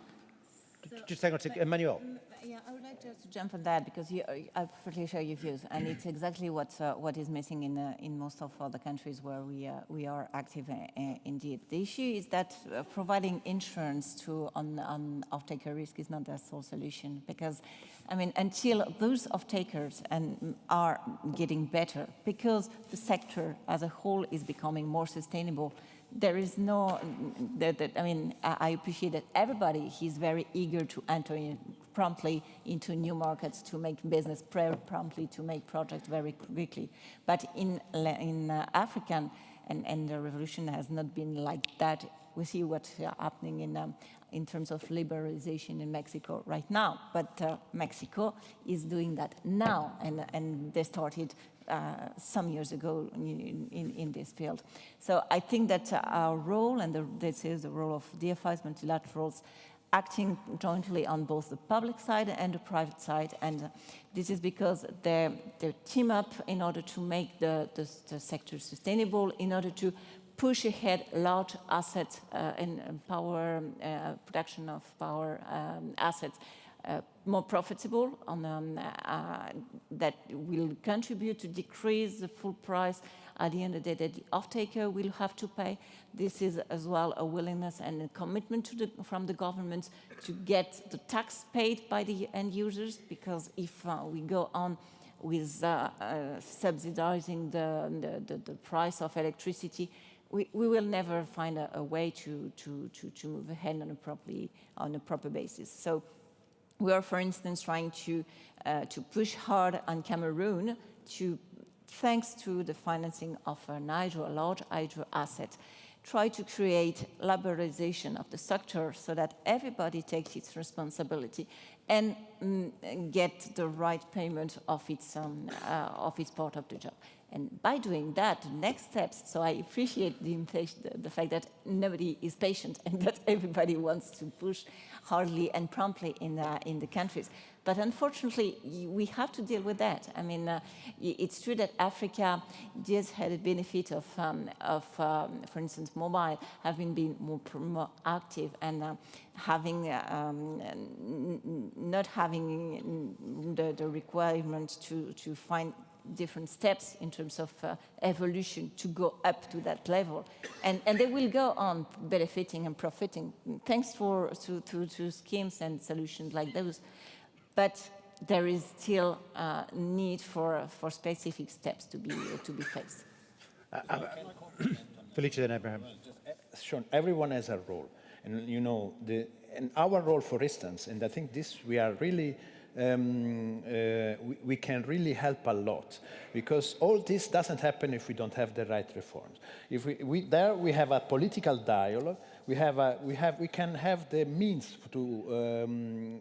A: Just hang on to Emmanuel.
B: Yeah, I would like just to jump on that because I perfectly share your views, and it's exactly what is missing in most of the countries where we are active. Indeed, the issue is that providing insurance on off-taker risk is not the sole solution, because I mean, until those off-takers are getting better, because the sector as a whole is becoming more sustainable. There is no, I mean, I appreciate that everybody is very eager to enter promptly into new markets, to make business promptly, to make projects very quickly. But in Africa, and the revolution has not been like that. We see what's happening in terms of liberalization in Mexico right now. But Mexico is doing that now, and they started some years ago in this field. So I think that our role, and this is the role of DFIs, multilaterals, acting jointly on both the public side and the private side, and this is because they team up in order to make the sector sustainable, in order to push ahead large assets and power production of power assets more profitable, that will contribute to decrease the full price at the end of the day that the off-taker will have to pay. This is as well a willingness and a commitment from the government to get the tax paid by the end users, because if we go on with subsidizing the price of electricity, we will never find a way to move ahead on a proper basis. So we are, for instance, trying to push hard on Cameroon thanks to the financing of a large hydro asset, try to create liberalization of the sector so that everybody takes its responsibility and get the right payment of its part of the job. And by doing that, the next steps, so I appreciate the fact that nobody is patient and that everybody wants to push hardly and promptly in the countries. But unfortunately, we have to deal with that. I mean, it's true that Africa just had a benefit of for instance, mobile having been more active and not having the requirement to find different steps in terms of evolution to go up to that level, and they will go on benefiting and profiting thanks to schemes and solutions like those. But there is still need for specific steps to be faced.
A: Felice and Abraham.
E: Sean, everyone has a role, and you know, and our role, for instance, and I think this we are really. We can really help a lot, because all this doesn't happen if we don't have the right reforms. If we have a political dialogue, we can have the means to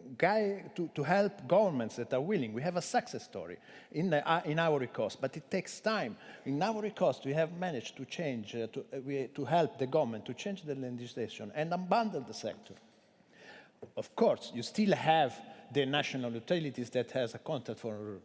E: help governments that are willing. We have a success story in Ivory Coast, but it takes time. In Ivory Coast, we have managed to change to help the government to change the legislation and unbundle the sector. Of course, you still have the national utilities that has a contract for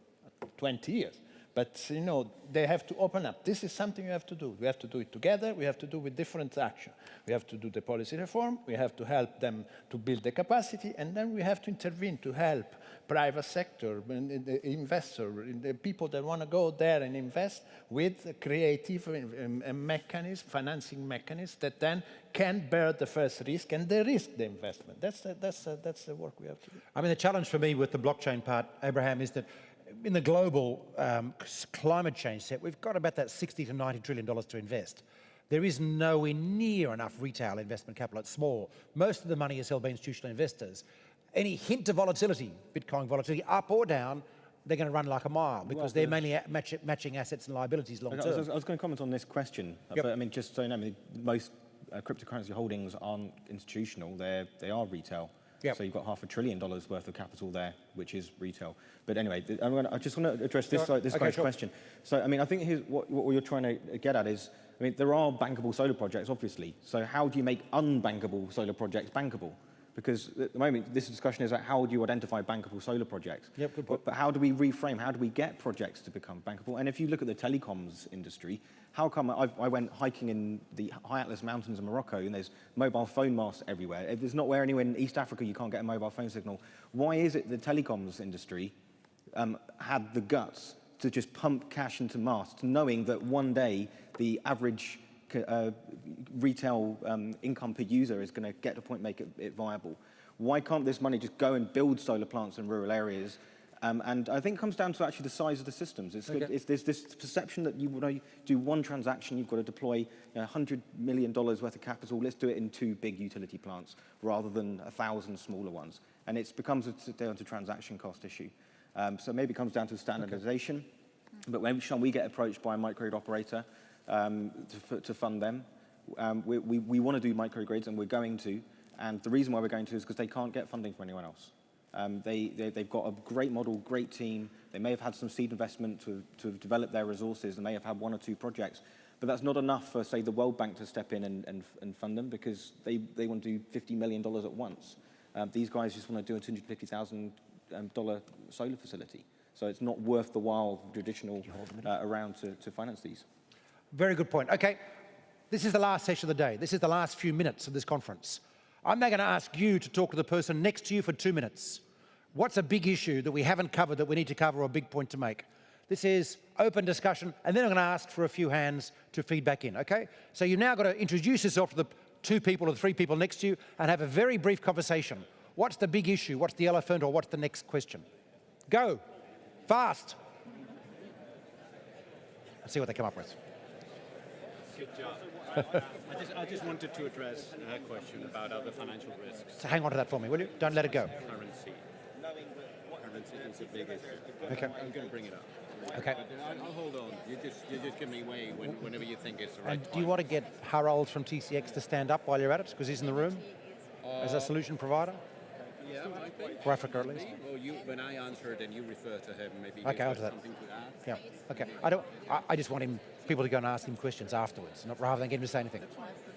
E: 20 years. But you know, they have to open up. This is something we have to do. We have to do it together. We have to do with different action. We have to do the policy reform. We have to help them to build the capacity, and then we have to intervene to help private sector, the investor, the people that want to go there and invest with creative mechanisms, financing mechanisms that then can bear the first risk and de-risk the investment. That's the work we have to do.
A: I mean, the challenge for me with the blockchain part, Abraham, is that in the global climate change set, we've got about that $60 to $90 trillion to invest. There is nowhere near enough retail investment capital. It's small. Most of the money is held by institutional investors. Any hint of volatility, Bitcoin volatility, up or down, they're going to run like a mile because they're mainly matching assets and liabilities long term.
D: I was going to comment on this question, but I mean, just so you know, I mean, most cryptocurrency holdings aren't institutional; they are retail. So you've got $500 billion worth of capital there, which is retail. But anyway, I just want to address this guy's question. So I mean, I think what you're trying to get at is, I mean, there are bankable solar projects, obviously. So how do you make unbankable solar projects bankable? Because at the moment, this discussion is about how do you identify bankable solar projects.
A: Yep, good point.
D: But how do we reframe? How do we get projects to become bankable? And if you look at the telecoms industry, how come I went hiking in the High Atlas Mountains of Morocco and there's mobile phone masts everywhere? If there's not anywhere in East Africa you can't get a mobile phone signal. Why is it the telecoms industry had the guts to just pump cash into masts, knowing that one day the average retail income per user is going to get to a point make it viable? Why can't this money just go and build solar plants in rural areas? And I think it comes down to actually the size of the systems. There's this perception that you want to do one transaction, you've got to deploy $100 million worth of capital. Let's do it in 2 big utility plants rather than 1,000 smaller ones. And it becomes down to transaction cost issue. So maybe it comes down to standardization. But when we get approached by a microgrid operator to fund them, we want to do microgrids, and we're going to. And the reason why we're going to is because they can't get funding from anyone else. They've got a great model, great team. They may have had some seed investment to develop their resources. They may have had 1 or 2 projects. But that's not enough for, say, the World Bank to step in and fund them because they want to do $50 million at once. These guys just want to do a $250,000 solar facility. So it's not worth the while traditional around to finance these.
A: Very good point. Okay, this is the last session of the day. This is the last few minutes of this conference. I'm now going to ask you to talk to the person next to you for 2 minutes. What's a big issue that we haven't covered that we need to cover, or a big point to make? This is open discussion, and then I'm going to ask for a few hands to feed back in, okay? So you've now got to introduce yourself to the 2 people or 3 people next to you and have a very brief conversation. What's the big issue? What's the elephant, or what's the next question? Go. Fast. Let's see what they come up with.
C: Good job. I just wanted to address a question about other financial risks.
A: So hang on to that for me, will you? Don't let it go.
C: Currency. Currency is a big issue.
A: Okay.
C: I'm going to bring it up.
A: Okay.
C: I'll hold on. You just give me way whenever you think it's the right
A: And do you want to get Harold from TCX to stand up while you're at it, because he's in the room as a solution provider?
C: Yeah, I think.
A: For Africa, at least.
C: Well, when I answer, then you refer to him. Maybe
A: Okay, I'll do that.
C: something to add.
A: Yeah. Okay. I just want people to go and ask him questions afterwards, rather than get him to say anything.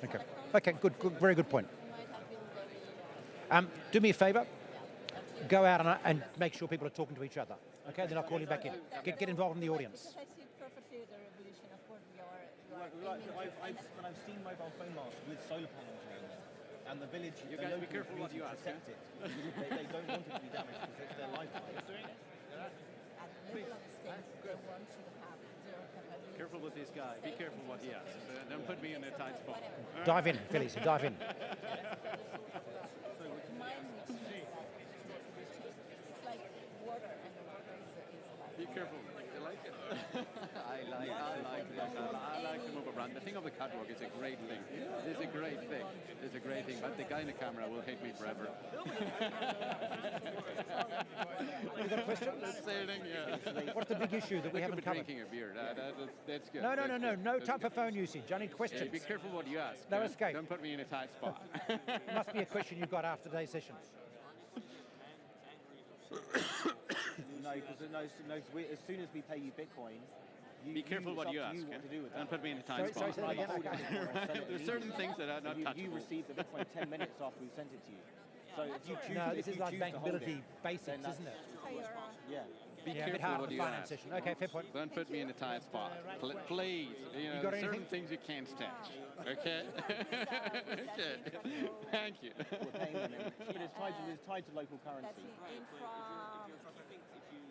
A: Okay. Okay. Good. Very good point. Do me a favour. Go out and make sure people are talking to each other. Okay. Then I'll call you back in. Get involved in the audience.
D: I've seen mobile phone masts with solar panels on them, and the village.
C: You guys be careful what you ask.
D: They don't want it to be damaged because it's their lifeline.
C: Careful with this guy. Be careful what he asks. Don't put me in a tight spot.
A: Dive in, Phillies. Dive in.
C: Be careful. You like it? I like the move around. The thing of the catwalk is a great thing. It's a great thing. It's a great thing. But the guy in the camera will hate me forever.
A: You got a question?
C: Yeah.
A: What's the big issue that we haven't covered?
C: Drinking a beer. That's good.
A: No time for phone usage. I need questions.
C: Be careful what you ask.
A: No escape.
C: Don't put me in a tight spot.
A: It must be a question you've got after today's session.
D: No, because as soon as we pay you Bitcoin,
C: be careful what you ask. Don't put me in a tight spot.
A: Sorry, say that again.
C: There's certain things that are not touchable.
D: You received the Bitcoin 10 minutes after we sent it to you. So if you choose,
A: No, this is like Bankability basics, isn't it?
D: Yeah.
C: Be
A: Yeah, a bit
C: careful
A: hard on
C: what
A: the
C: you
A: finance
C: ask.
A: session. Okay, fair point.
C: Don't put me in a tight spot. Please, you know,
A: got
C: certain
A: anything?
C: things you can't touch. Okay? Okay. Thank you.
D: But it's tied to local currency.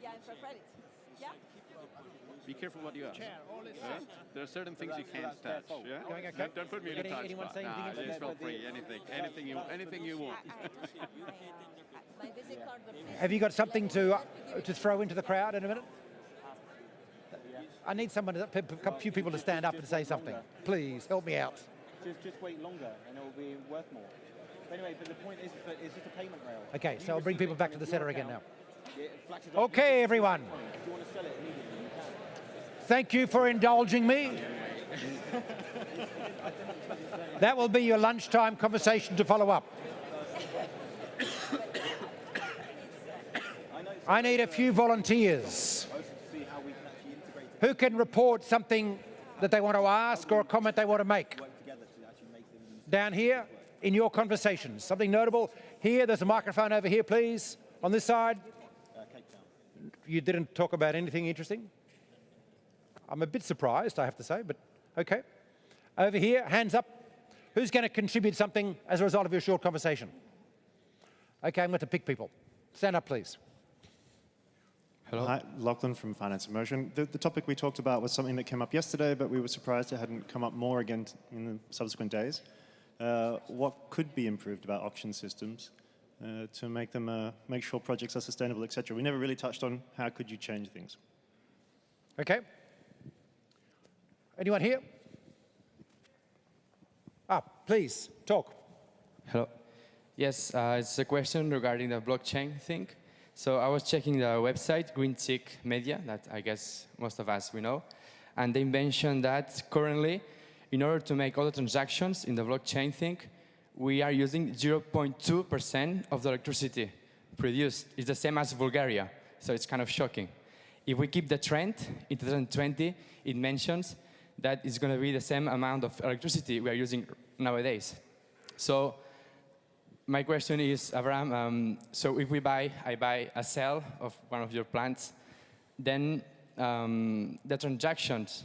B: Infra-credit. Yeah.
C: Be careful what you ask.
A: Chair,
C: There are certain things you can't
D: that's their
C: touch.
D: fault.
C: Yeah?
A: Going okay?
C: Don't put me in a tight
A: Anyone
C: spot.
A: say anything
C: Nah,
A: about
C: just
A: that?
C: feel free. Anything you want.
B: My visit card, but please
A: Have you got something to throw into the crowd in a minute? I need someone, a few people to stand up and say something. Please, help me out.
D: Just wait longer, and it will be worth more. But anyway, but the point is that it's just a payment rail.
A: Okay,
D: If
A: so
D: you
A: I'll bring
D: receive
A: people
D: it
A: back
D: from
A: to the
D: your
A: centre again
D: account, it flashes up.
A: Okay, everyone.
D: If you want to sell it immediately, you can.
A: Thank you for indulging me. That will be your lunchtime conversation to follow up. I need a few volunteers who can report something that they want to ask or a comment they want to make. Down here, in your conversations, something notable. Here, there's a microphone over here, please. On this side. You didn't talk about anything interesting? I'm a bit surprised, I have to say, but okay. Over here, hands up. Who's going to contribute something as a result of your short conversation? Okay, I'm going to pick people. Stand up, please.
K: Hello. Hi, Lachlan from Finance Immersion. The topic we talked about was something that came up yesterday, but we were surprised it hadn't come up more again in the subsequent days. What could be improved about auction systems to make them make sure projects are sustainable, etc.? We never really touched on how could you change things.
A: Okay. Anyone here? Please, talk.
L: Hello. Yes, it's a question regarding the blockchain thing. So I was checking the website, Green Tick Media, that I guess most of us we know, and they mentioned that currently, in order to make all the transactions in the blockchain thing, we are using 0.2% of the electricity produced. It's the same as Bulgaria, so it's kind of shocking. If we keep the trend, in 2020, it mentions that it's going to be the same amount of electricity we are using nowadays. So my question is, Abraham, so if I buy a cell of one of your plants, then the transactions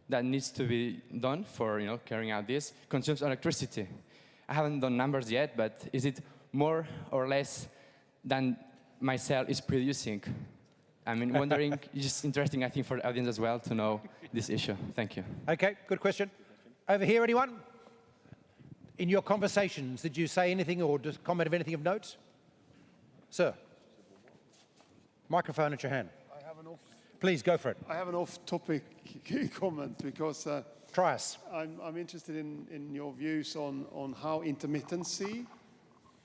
L: that needs to be done for carrying out this consumes electricity. I haven't done numbers yet, but is it more or less than my cell is producing? I'm wondering, it's just interesting, I think, for the audience as well to know this issue. Thank you.
A: Okay, good question. Over here, anyone? In your conversations, did you say anything or just comment of anything of note? Sir. Microphone at your hand.
M: I have an
A: Please, go for it.
M: I have an off-topic comment because
A: try us.
M: I'm interested in your views on how intermittency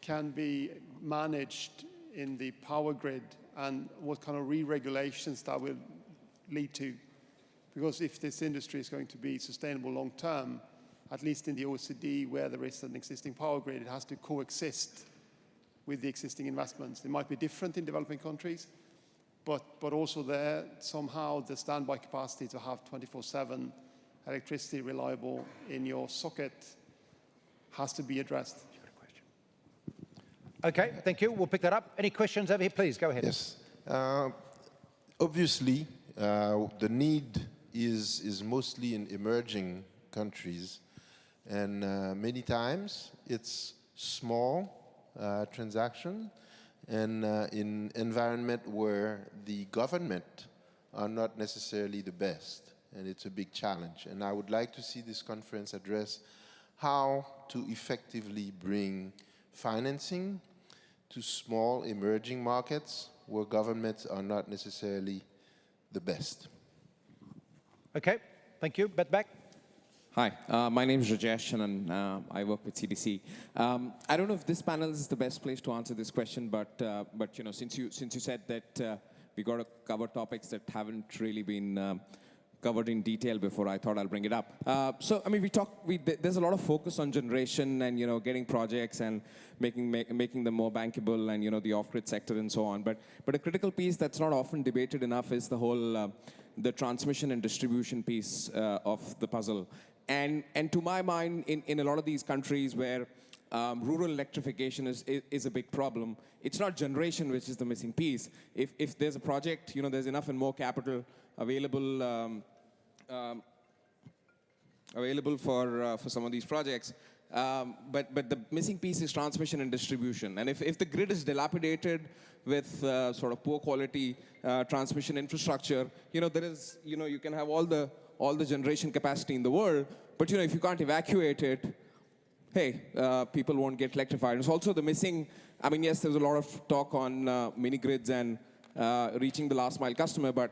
M: can be managed in the power grid and what kind of re-regulations that will lead to. Because if this industry is going to be sustainable long-term, at least in the OECD where there is an existing power grid, it has to coexist with the existing investments. It might be different in developing countries, but also there, somehow the standby capacity to have 24/7 electricity reliable in your socket has to be addressed.
A: Okay, thank you. We'll pick that up. Any questions over here? Please, go ahead.
N: Yes. Obviously, the need is mostly in emerging countries, and many times it's small transaction and in environment where the government are not necessarily the best, and it's a big challenge. And I would like to see this conference address how to effectively bring financing to small emerging markets where governments are not necessarily the best.
A: Okay, thank you. Back.
O: Hi, my name is Rajesh and I work with CDC. I don't know if this panel is the best place to answer this question, but since you said that we got to cover topics that haven't really been covered in detail before, I thought I'll bring it up. So I mean, there's a lot of focus on generation and getting projects and making them more bankable and the off-grid sector and so on. But a critical piece that's not often debated enough is the whole the transmission and distribution piece of the puzzle. And to my mind, in a lot of these countries where rural electrification is a big problem. It's not generation which is the missing piece. If there's a project, there's enough and more capital available for some of these projects. But the missing piece is transmission and distribution. And if the grid is dilapidated with sort of poor quality transmission infrastructure, there is, you can have all the generation capacity in the world, but if you can't evacuate it, hey, people won't get electrified. It's also the missing, yes, there's a lot of talk on mini grids and reaching the last mile customer, but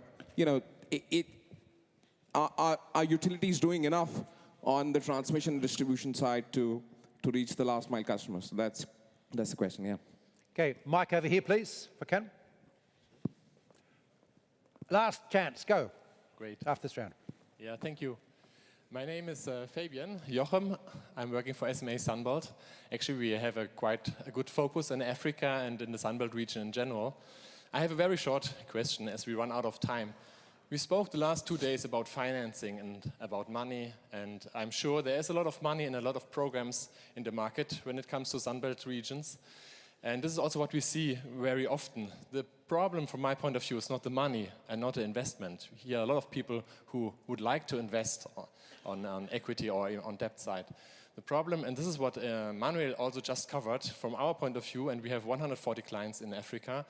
O: are utilities doing enough on the transmission and distribution side to reach the last mile customers? So that's the question, yeah.
A: Okay, Mike over here, please, if I can. Last chance, go.
P: Great.
A: After this round.
P: Yeah, thank you. My name is Fabian Jochem. I'm working for SMA Sunbelt. Actually, we have quite a good focus in Africa and in the Sunbelt region in general. I have a very short question as we run out of time. We spoke the last 2 days about financing and about money, and I'm sure there is a lot of money and a lot of programs in the market when it comes to Sunbelt regions. And this is also what we see very often. The problem from my point of view is not the money and not the investment. We hear a lot of people who would like to invest on equity or on debt side. The problem, and this is what Manuel also just covered from our point of view, and we have 140 clients in Africa,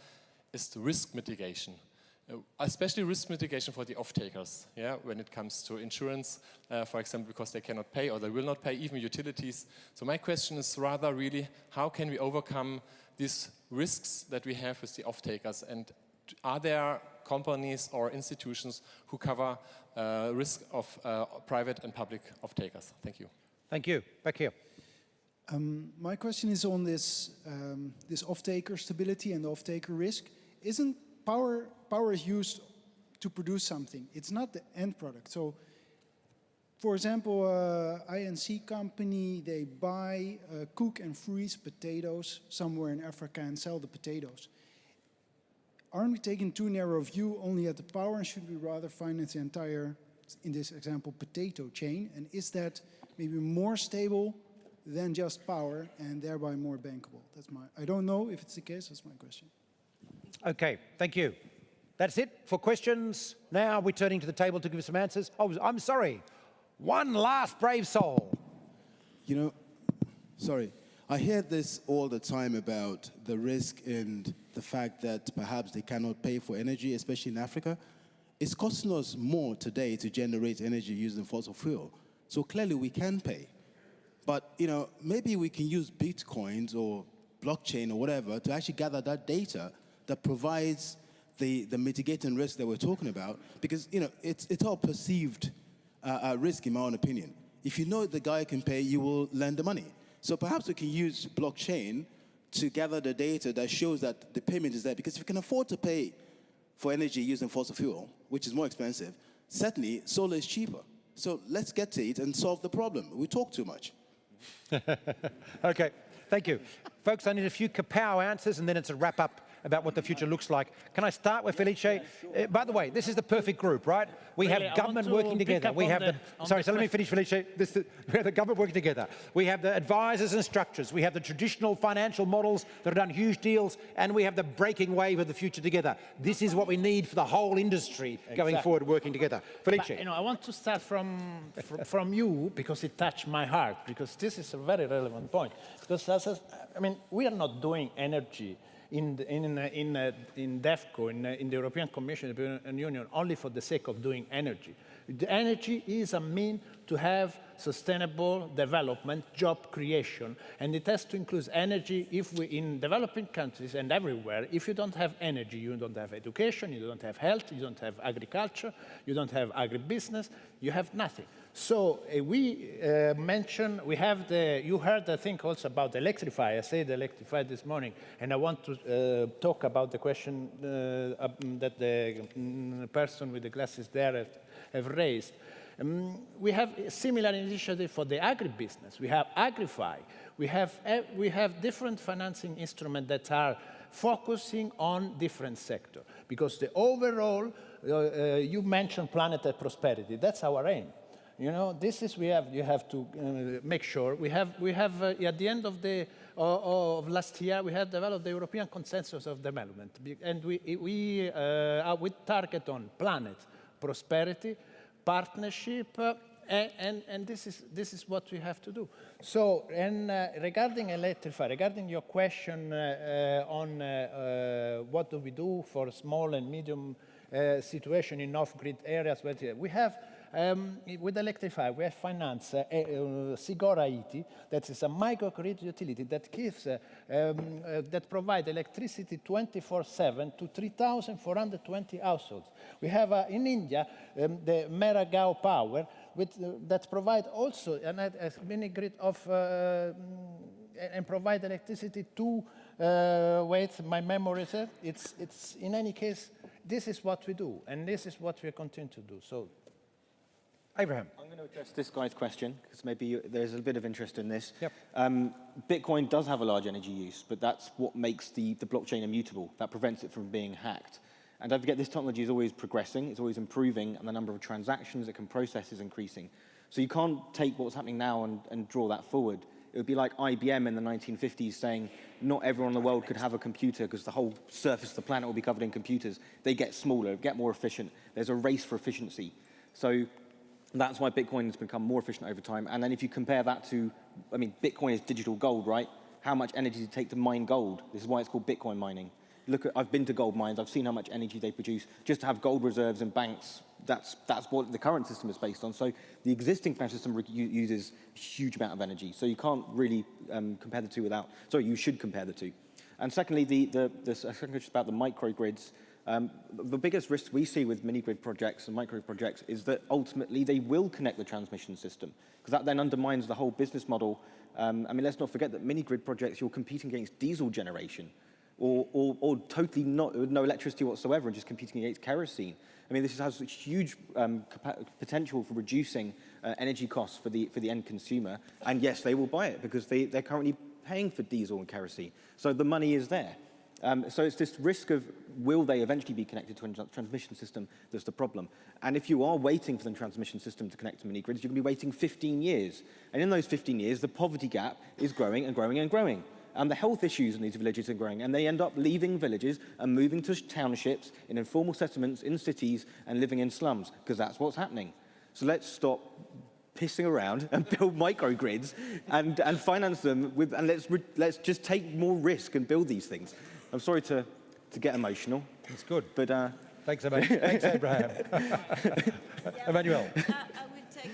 P: is the risk mitigation. Especially risk mitigation for the off-takers, yeah, when it comes to insurance, for example, because they cannot pay or they will not pay, even utilities. So my question is rather really, how can we overcome these risks that we have with the off-takers? And are there companies or institutions who cover risk of private and public off-takers? Thank you.
A: Thank you. Back here.
Q: My question is on this off-taker stability and off-taker risk. Isn't power is used to produce something. It's not the end product. So, for example, INC company, they buy, cook and freeze potatoes somewhere in Africa and sell the potatoes. Aren't we taking too narrow a view only at the power, and should we rather finance the entire, in this example, potato chain? And is that maybe more stable than just power and thereby more bankable? I don't know if it's the case, that's my question.
A: Okay, thank you. That's it for questions. Now we're turning to the table to give some answers. Oh, I'm sorry. One last brave soul.
R: Sorry. I hear this all the time about the risk and the fact that perhaps they cannot pay for energy, especially in Africa. It's costing us more today to generate energy using fossil fuel. So clearly we can pay. But, maybe we can use Bitcoins or blockchain or whatever to actually gather that data that provides the mitigating risk that we're talking about, because it's all perceived risk, in my own opinion. If you know the guy can pay, you will lend the money. So perhaps we can use blockchain to gather the data that shows that the payment is there, because if you can afford to pay for energy using fossil fuel, which is more expensive, certainly solar is cheaper. So let's get to it and solve the problem. We talk too much.
A: Okay, thank you. Folks, I need a few kapow answers, and then it's a wrap-up about what the future looks like. Can I start with Felice? By the way, this is the perfect group, right? We have government working together. We have sorry, so let me finish, Felice. We have the government working together. We have the advisors and structures. We have the traditional financial models that have done huge deals, and we have the breaking wave of the future together. This is what we need for the whole industry going forward, working together. Felice.
E: But, I want to start from you, because it touched my heart, because this is a very relevant point. Because we are not doing energy in DEFCO, in the European Commission, the European Union, only for the sake of doing energy. The energy is a means to have sustainable development, job creation, and it has to include energy in developing countries and everywhere. If you don't have energy, you don't have education, you don't have health, you don't have agriculture, you don't have agribusiness, you have nothing. So we mentioned, you heard, I think, also about electrify. I said electrify this morning, and I want to talk about the question that the person with the glasses there have raised. We have a similar initiative for the agribusiness. We have Agrify. We have different financing instruments that are focusing on different sectors. Because the overall, you mentioned planetary prosperity. That's our aim. You know, this is you have to make sure we have at the end of the of last year we had developed the European consensus of development, and we target on planet, prosperity, partnership, and this is what we have to do. So, and regarding your question on what do we do for small and medium situation in off-grid areas, we have. With Electrify, we have financed Sigora Iti, that is a microgrid utility that gives, that provides electricity 24/7 to 3,420 households. We have in India the Meragao Power, that provide also a mini grid of and provide electricity to. Wait, my memory is it's in any case. This is what we do, and this is what we continue to do. So.
A: Abraham.
D: I'm going to address this guy's question, because maybe there's a bit of interest in this.
A: Yep.
D: Bitcoin does have a large energy use, but that's what makes the blockchain immutable. That prevents it from being hacked. And don't forget, this technology is always progressing, it's always improving, and the number of transactions it can process is increasing. So you can't take what's happening now and draw that forward. It would be like IBM in the 1950s saying not everyone in the world could have a computer because the whole surface of the planet will be covered in computers. They get smaller, get more efficient. There's a race for efficiency. So that's why Bitcoin has become more efficient over time. And then if you compare that to, I mean, Bitcoin is digital gold, right? How much energy does it take to mine gold? This is why it's called Bitcoin mining. Look at, I've been to gold mines. I've seen how much energy they produce. Just to have gold reserves in banks, that's what the current system is based on. So the existing financial system uses a huge amount of energy. So you can't really compare the two without, sorry, you should compare the two. And secondly, the second question about the microgrids. The biggest risk we see with mini-grid projects and micro projects is that ultimately they will connect the transmission system, because that then undermines the whole business model. I mean, let's not forget that mini-grid projects, you're competing against diesel generation or totally no electricity whatsoever and just competing against kerosene. I mean, this has a huge potential for reducing energy costs for the end consumer. And yes, they will buy it because they're currently paying for diesel and kerosene. So the money is there. So it's this risk of will they eventually be connected to a transmission system that's the problem. And if you are waiting for the transmission system to connect to mini-grids, you're going to be waiting 15 years. And in those 15 years, the poverty gap is growing and growing and growing. And the health issues in these villages are growing. And they end up leaving villages and moving to townships, in informal settlements, in cities, and living in slums, because that's what's happening. So let's stop pissing around and build microgrids and finance them with, and let's just take more risk and build these things. I'm sorry to get emotional.
A: It's good.
D: But
A: thanks, Abraham. Emmanuel.
B: I will take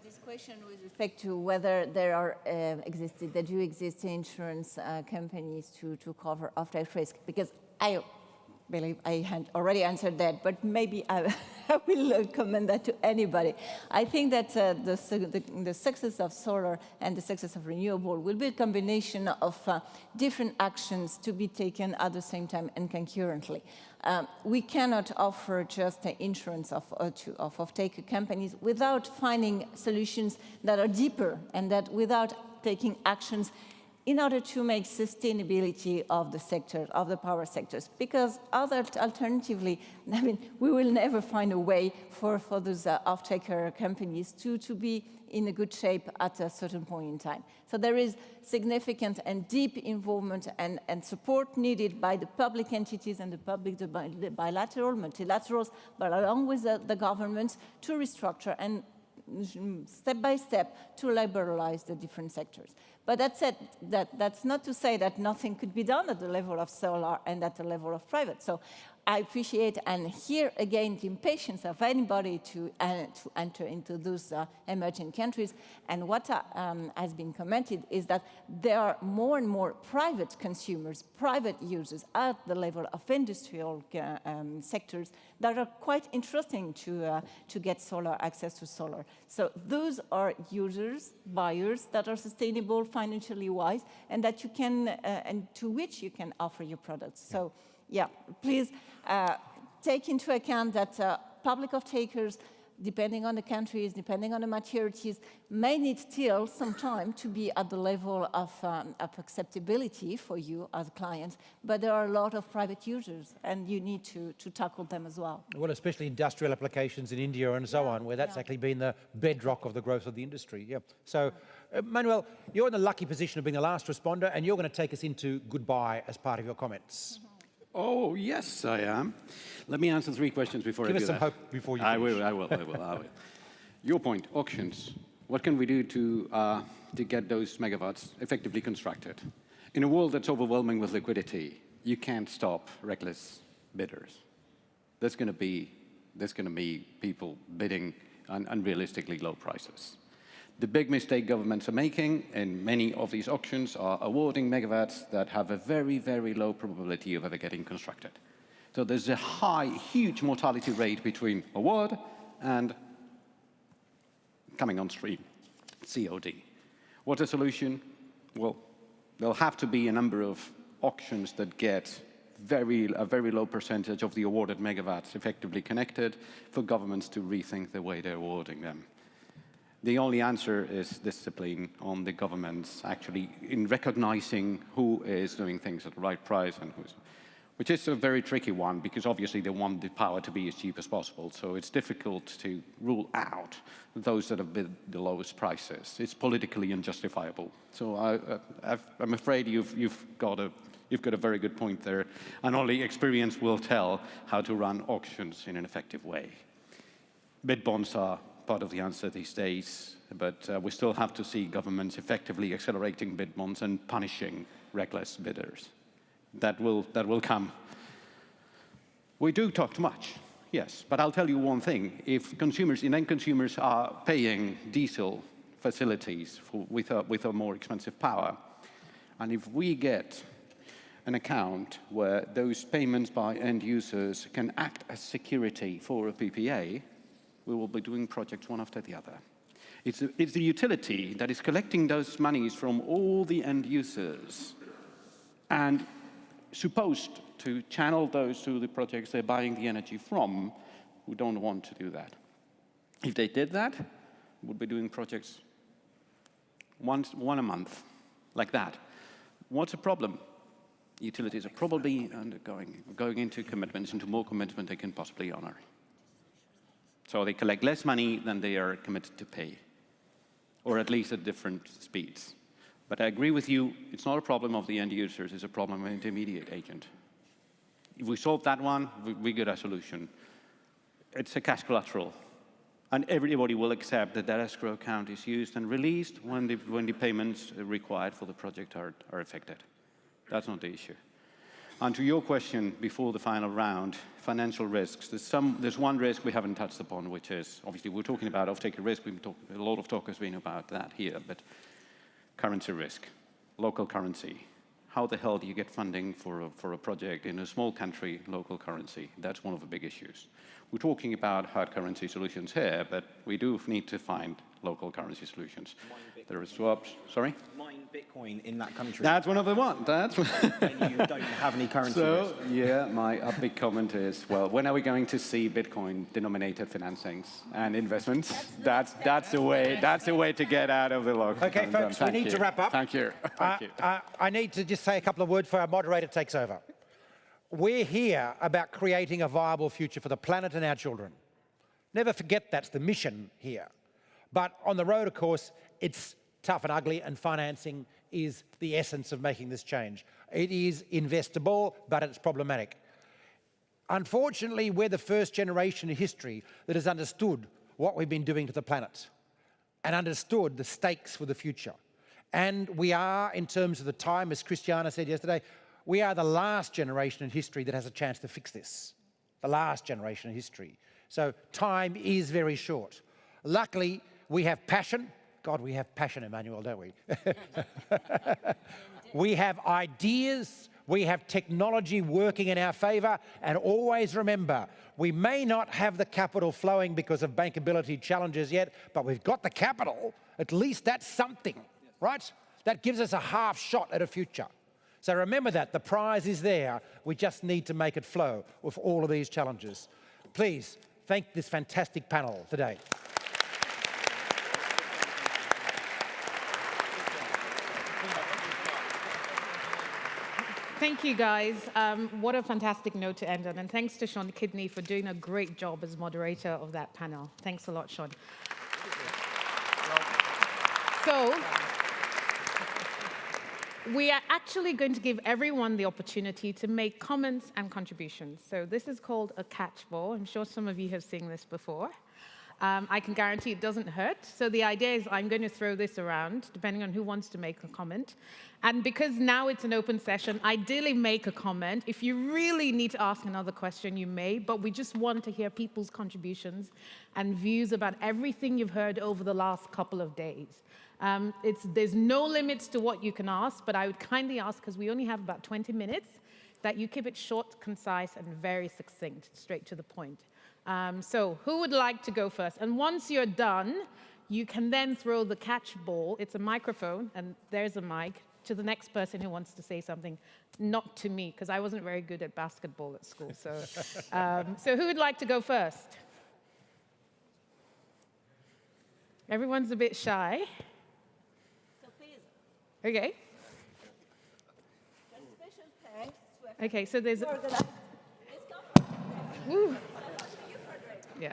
B: this question with respect to whether there are do exist insurance companies to cover off-take risk, because I believe I had already answered that, but maybe I will comment that to anybody. I think that the success of solar and the success of renewable will be a combination of different actions to be taken at the same time and concurrently. We cannot offer just insurance of off-take companies without finding solutions that are deeper and that without taking actions in order to make sustainability of the sector, of the power sectors. Because alternatively, I mean, we will never find a way for those off-taker companies to be in a good shape at a certain point in time. So there is significant and deep involvement and support needed by the public entities and the public, the bilateral, multilaterals, but along with the governments to restructure and step by step to liberalize the different sectors. But that's not to say that nothing could be done at the level of solar and at the level of private. So I appreciate and hear again the impatience of anybody to enter into those emerging countries. And what has been commented is that there are more and more private consumers, private users at the level of industrial sectors that are quite interesting to get solar access to solar. So those are users, buyers that are sustainable, financially wise, and that you can and to which you can offer your products. So. Yeah, please take into account that public off-takers depending on the countries, depending on the maturities, may need still some time to be at the level of acceptability for you as a client, but there are a lot of private users, and you need to tackle them as well.
A: Well, especially industrial applications in India and so on, where that's actually been the bedrock of the growth of the industry. Yeah. So, Manuel, you're in the lucky position of being the last responder, and you're going to take us into goodbye as part of your comments.
C: Oh, yes, I am. Let me answer 3 questions before I do that.
A: Give us some hope before you
C: I
A: finish.
C: will. Your point, auctions. What can we do to get those megawatts effectively constructed? In a world that's overwhelming with liquidity, you can't stop reckless bidders. There's going to be people bidding on unrealistically low prices. The big mistake governments are making in many of these auctions are awarding megawatts that have a very, very low probability of ever getting constructed. So there's a huge mortality rate between award and coming on stream, COD. What's the solution? Well, there'll have to be a number of auctions that get a very low percentage of the awarded megawatts effectively connected for governments to rethink the way they're awarding them. The only answer is discipline on the governments actually in recognizing who is doing things at the right price and who's, which is a very tricky one because obviously they want the power to be as cheap as possible. So it's difficult to rule out those that have bid the lowest prices. It's politically unjustifiable. So I'm afraid you've got a very good point there, and only experience will tell how to run auctions in an effective way. Bid bonds are part of the answer these days, but we still have to see governments effectively accelerating bid bonds and punishing reckless bidders. That will come. We do talk too much, yes, but I'll tell you one thing. If end consumers are paying diesel facilities with a more expensive power, and if we get an account where those payments by end users can act as security for a PPA, we will be doing projects one after the other. It's the utility that is collecting those monies from all the end users and supposed to channel those to the projects they're buying the energy from who don't want to do that. If they did that, we would be doing projects one a month, like that. What's the problem? Utilities are probably going into commitments, into more commitment they can possibly honor. So they collect less money than they are committed to pay, or at least at different speeds. But I agree with you, it's not a problem of the end users, it's a problem of an intermediate agent. If we solve that one, we get a solution. It's a cash collateral, and everybody will accept that that escrow account is used and released when the payments required for the project are effected. That's not the issue. And to your question before the final round, financial risks. There's one risk we haven't touched upon, which is, obviously, we're talking about off-taker risk. A lot of talk has been about that here, but currency risk, local currency. How the hell do you get funding for a project in a small country, local currency? That's one of the big issues. We're talking about hard currency solutions here, but we do need to find local currency solutions. There are swaps. Sorry?
D: Mine Bitcoin in that country.
C: That's one of the ones. That's
D: and you don't have any currency risk.
C: Yeah, my big comment is, well, when are we going to see Bitcoin-denominated financings and investments? That's the way to get out of the local.
A: Okay, folks, we need to wrap up.
C: Thank you.
A: I need to just say a couple of words before our moderator takes over. We're here about creating a viable future for the planet and our children. Never forget that's the mission here. But on the road, of course, it's tough and ugly, and financing is the essence of making this change. It is investable, but it's problematic. Unfortunately, we're the first generation in history that has understood what we've been doing to the planet and understood the stakes for the future. And we are, in terms of the time, as Christiana said yesterday, we are the last generation in history that has a chance to fix this. The last generation in history. So time is very short. Luckily, we have passion. God, we have passion, Emmanuel, don't we? We have ideas. We have technology working in our favor. And always remember, we may not have the capital flowing because of bankability challenges yet, but we've got the capital. At least that's something, right? That gives us a half shot at a future. So remember that. The prize is there. We just need to make it flow with all of these challenges. Please, thank this fantastic panel today.
S: Thank you, guys. What a fantastic note to end on. And thanks to Sean Kidney for doing a great job as moderator of that panel. Thanks a lot, Sean. So, we are actually going to give everyone the opportunity to make comments and contributions. So this is called a catchball. I'm sure some of you have seen this before. I can guarantee it doesn't hurt. So the idea is I'm going to throw this around, depending on who wants to make a comment. And because now it's an open session, ideally make a comment. If you really need to ask another question, you may, but we just want to hear people's contributions and views about everything you've heard over the last couple of days. There's no limits to what you can ask, but I would kindly ask, because we only have about 20 minutes, that you keep it short, concise, and very succinct, straight to the point. So who would like to go first? And once you're done, you can then throw the catch ball. It's a microphone, and there's a mic, to the next person who wants to say something, not to me, because I wasn't very good at basketball at school. So, so who would like to go first? Everyone's a bit shy. Okay. Okay, so there's... Woo. Yeah.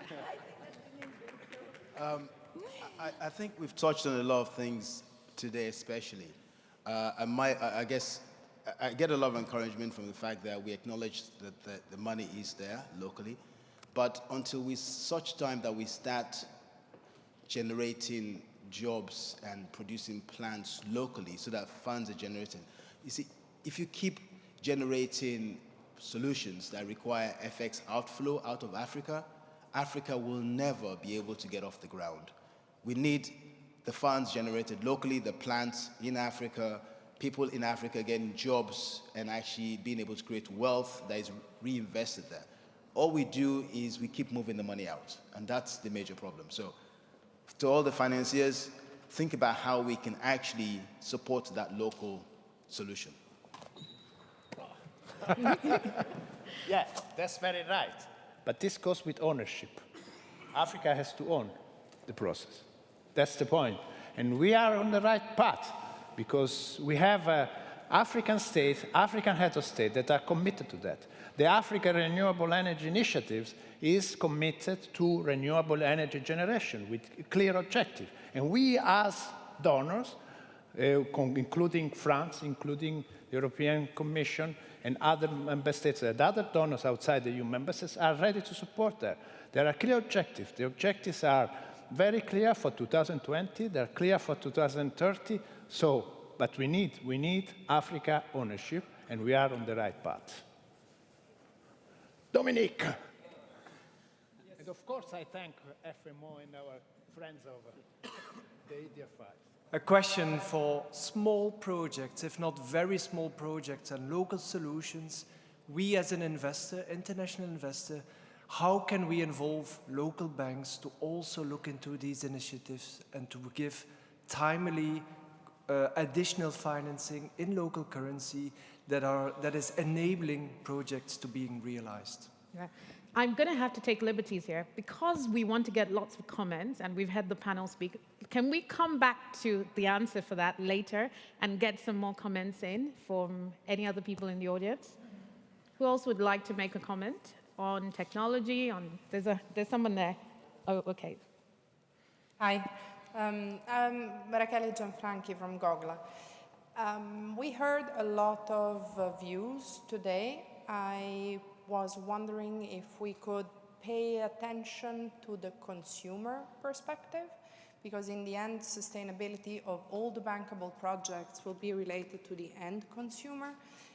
R: I think we've touched on a lot of things today, especially. I guess I get a lot of encouragement from the fact that we acknowledge that the money is there locally, but until such time that we start generating jobs and producing plants locally so that funds are generated. You see, if you keep generating solutions that require FX outflow out of Africa, Africa will never be able to get off the ground. We need the funds generated locally, the plants in Africa, people in Africa getting jobs and actually being able to create wealth that is reinvested there. All we do is we keep moving the money out, and that's the major problem. So to all the financiers, think about how we can actually support that local solution.
E: Yeah, that's very right. But this goes with ownership. Africa has to own the process. That's the point. And we are on the right path because we have African states, African heads of state that are committed to that. The African Renewable Energy Initiative is committed to renewable energy generation with a clear objective. And we as donors, including France, including the European Commission and other member states, and other donors outside the EU member states are ready to support that. There are clear objectives. The objectives are very clear for 2020, they're clear for 2030, but we need Africa ownership, and we are on the right path. Dominique. And of course, I thank FMO and our friends over the EDF5.
T: A question for small projects, if not very small projects and local solutions. We as an investor, international investor, how can we involve local banks to also look into these initiatives and to give timely additional financing in local currency that is enabling projects to being realized?
S: Yeah. I'm going to have to take liberties here. Because we want to get lots of comments, and we've had the panel speak, can we come back to the answer for that later and get some more comments in from any other people in the audience? Who else would like to make a comment on technology? There's someone there. Oh, okay.
U: Hi, I'm Marachele Gianfranchi from Gogla. We heard a lot of views today. I was wondering if we could pay attention to the consumer perspective, because in the end, sustainability of all the bankable projects will be related to the end consumer,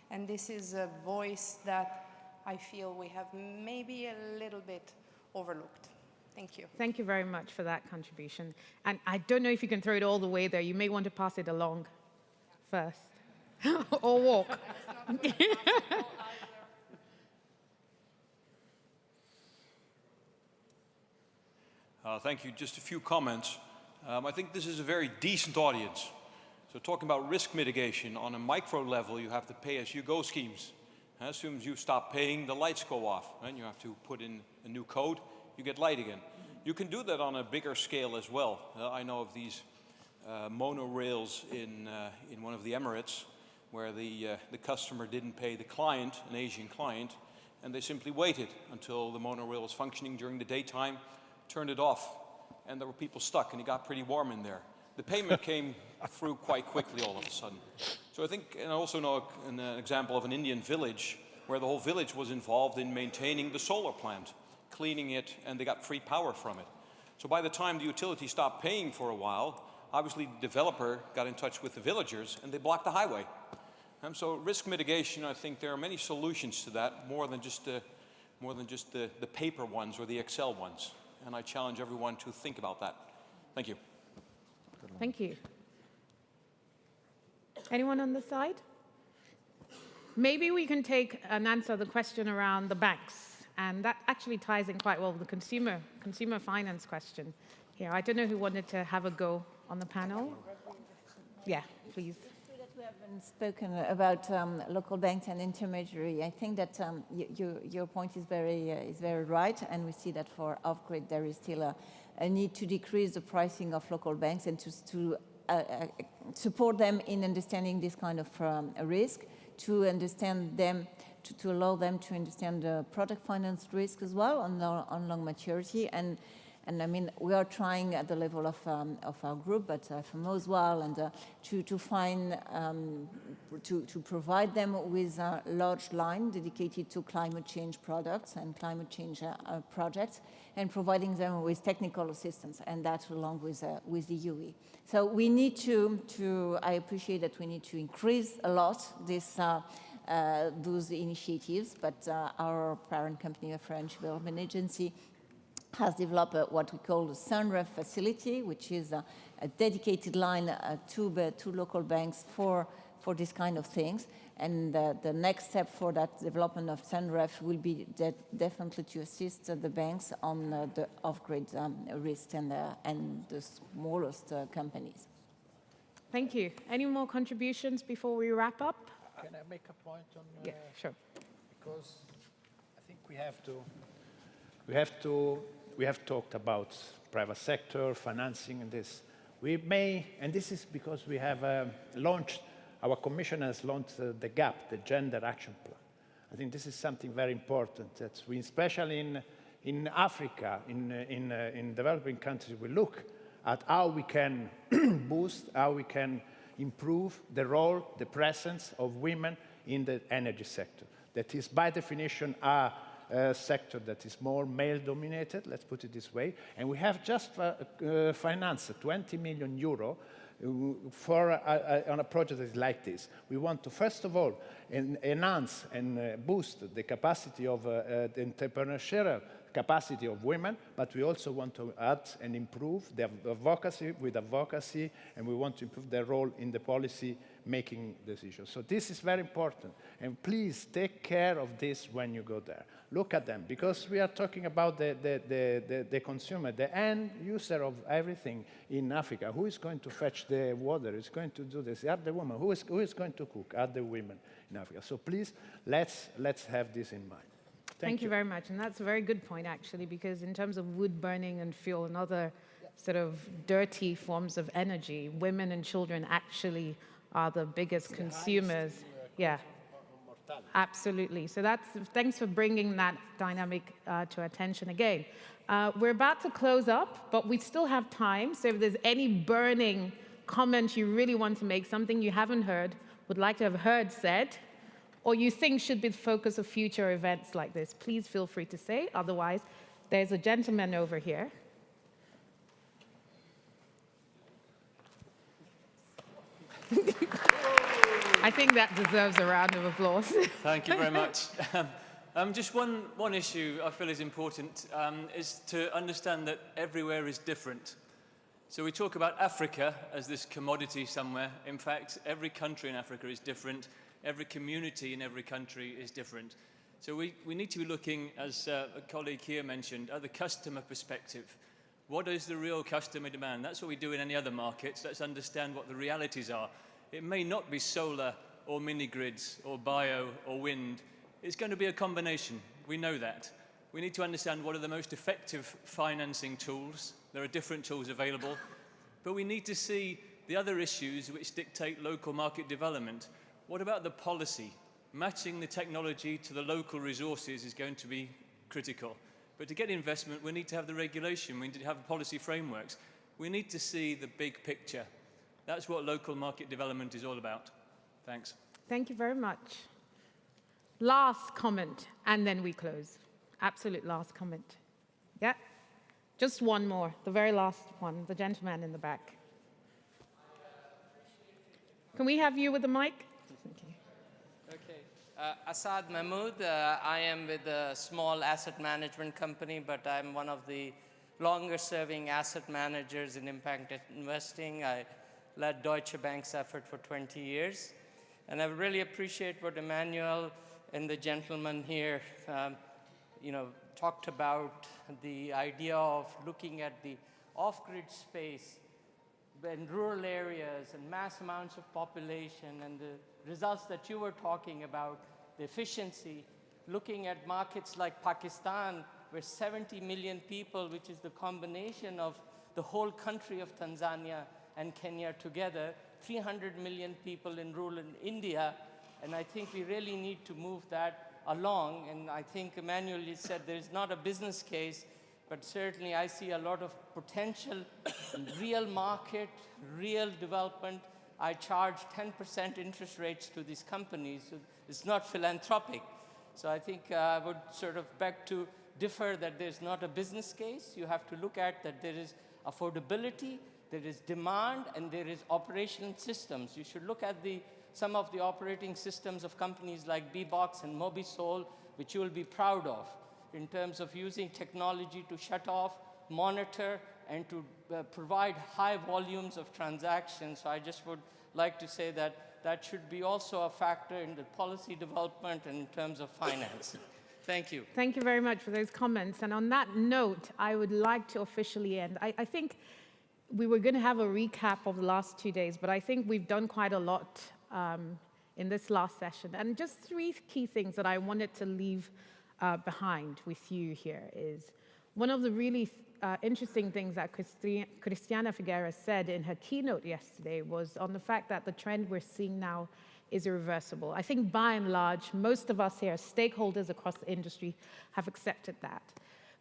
U: and this is a voice that I feel we have maybe a little bit overlooked. Thank you.
S: Thank you very much for that contribution. And I don't know if you can throw it all the way there. You may want to pass it along first. Or walk.
V: Thank you. Just a few comments. I think this is a very decent audience. So talking about risk mitigation, on a micro level, you have the pay-as-you-go schemes. As soon as you stop paying, the lights go off, and you have to put in a new code. you get light again. You can do that on a bigger scale as well. I know of these monorails in one of the Emirates where the customer didn't pay the client, an Asian client, and they simply waited until the monorail was functioning during the daytime, turned it off, and there were people stuck, and it got pretty warm in there. The payment came through quite quickly all of a sudden. So I think, and I also know an example of an Indian village where the whole village was involved in maintaining the solar plant, cleaning it, and they got free power from it. So by the time the utility stopped paying for a while, obviously the developer got in touch with the villagers and they blocked the highway. And so risk mitigation, I think there are many solutions to that, more than just the paper ones or the Excel ones. And I challenge everyone to think about that. Thank you.
S: Thank you. Anyone on the side? Maybe we can take and answer the question around the banks. And that actually ties in quite well with the consumer finance question here. I don't know who wanted to have a go on the panel. Yeah, please.
B: It's true that we haven't spoken about local banks and intermediary. I think that your point is very right, and we see that for off-grid there is still a need to decrease the pricing of local banks and to support them in understanding this kind of risk, to understand them, to allow them to understand the project finance risk as well on long maturity. And I mean, we are trying at the level of our group, but FMO as well, and to find, to provide them with a large line dedicated to climate change products and climate change projects, and providing them with technical assistance, and that along with the UE. So we need to, I appreciate that we need to increase a lot this, those initiatives, but our parent company, a French development agency, has developed what we call the Sunref facility, which is a dedicated line to local banks for this kind of things. And the next step for that development of Sunref will be definitely to assist the banks on the off-grid risk and the smallest companies.
S: Thank you. Any more contributions before we wrap up?
E: Can I make a point on?
S: Yeah, sure.
E: Because I think we have talked about private sector financing and this. We may, and this is because we have launched. Our commission has launched the GAP, the Gender Action Plan. I think this is something very important that we, especially in Africa, in developing countries, we look at how we can boost, how we can improve the role, the presence of women in the energy sector. That is, by definition, a sector that is more male-dominated, let's put it this way. And we have just financed 20 million euro on a project that is like this. We want to, first of all, enhance and boost the capacity of the entrepreneurial capacity of women, but we also want to add and improve the advocacy, and we want to improve their role in the policy-making decisions. So this is very important, and please take care of this when you go there. Look at them, because we are talking about the consumer, the end user of everything in Africa. Who is going to fetch the water? Who is going to do this? Are the women? Who is going to cook? Are the women in Africa? So please, let's have this in mind.
S: Thank you very much. And that's a very good point, actually, because in terms of wood burning and fuel and other sort of dirty forms of energy, women and children actually are the biggest consumers. Yeah, absolutely. So thanks for bringing that dynamic to attention again. We're about to close up, but we still have time. So if there's any burning comment you really want to make, something you haven't heard, would like to have heard said, or you think should be the focus of future events like this, please feel free to say. Otherwise, there's a gentleman over here. I think that deserves a round of applause.
F: Thank you very much. Just one issue I feel is important is to understand that everywhere is different. So we talk about Africa as this commodity somewhere. In fact, every country in Africa is different. Every community in every country is different. So we need to be looking, as a colleague here mentioned, at the customer perspective. What is the real customer demand? That's what we do in any other markets. Let's understand what the realities are. It may not be solar or mini-grids or bio or wind. It's going to be a combination. We know that. We need to understand what are the most effective financing tools. There are different tools available, but we need to see the other issues which dictate local market development. What about the policy? Matching the technology to the local resources is going to be critical. But to get investment, we need to have the regulation, we need to have policy frameworks. We need to see the big picture. That's what local market development is all about. Thanks.
S: Thank you very much. Last comment, and then we close. Absolute last comment. Yeah? Just one more, the very last one, the gentleman in the back. Can we have you with the mic? Thank you.
G: Okay. Asad Mahmood. I am with a small asset management company, but I'm one of the longer-serving asset managers in impact investing. I led Deutsche Bank's effort for 20 years. And I really appreciate what Emmanuel and the gentleman here talked about, the idea of looking at the off-grid space in rural areas and mass amounts of population and the results that you were talking about, the efficiency, looking at markets like Pakistan, where 70 million people, which is the combination of the whole country of Tanzania and Kenya together, 300 million people in rural India, and I think we really need to move that along. And I think Emmanuel said there's not a business case, but certainly I see a lot of potential, real market, real development. I charge 10% interest rates to these companies, so it's not philanthropic. So I think I would sort of beg to differ that there's not a business case. You have to look at that there is affordability, there is demand, and there is operational systems. You should look at some of the operating systems of companies like Bbox and Mobisol, which you will be proud of, in terms of using technology to shut off, monitor, and to provide high volumes of transactions. So I just would like to say that that should be also a factor in the policy development and in terms of finance. Thank you.
S: Thank you very much for those comments. And on that note, I would like to officially end. I think we were going to have a recap of the last 2 days, but I think we've done quite a lot in this last session. And just 3 key things that I wanted to leave behind with you here is one of the really interesting things that Cristiana Figueres said in her keynote yesterday was on the fact that the trend we're seeing now is irreversible. I think by and large, most of us here, stakeholders across the industry, have accepted that.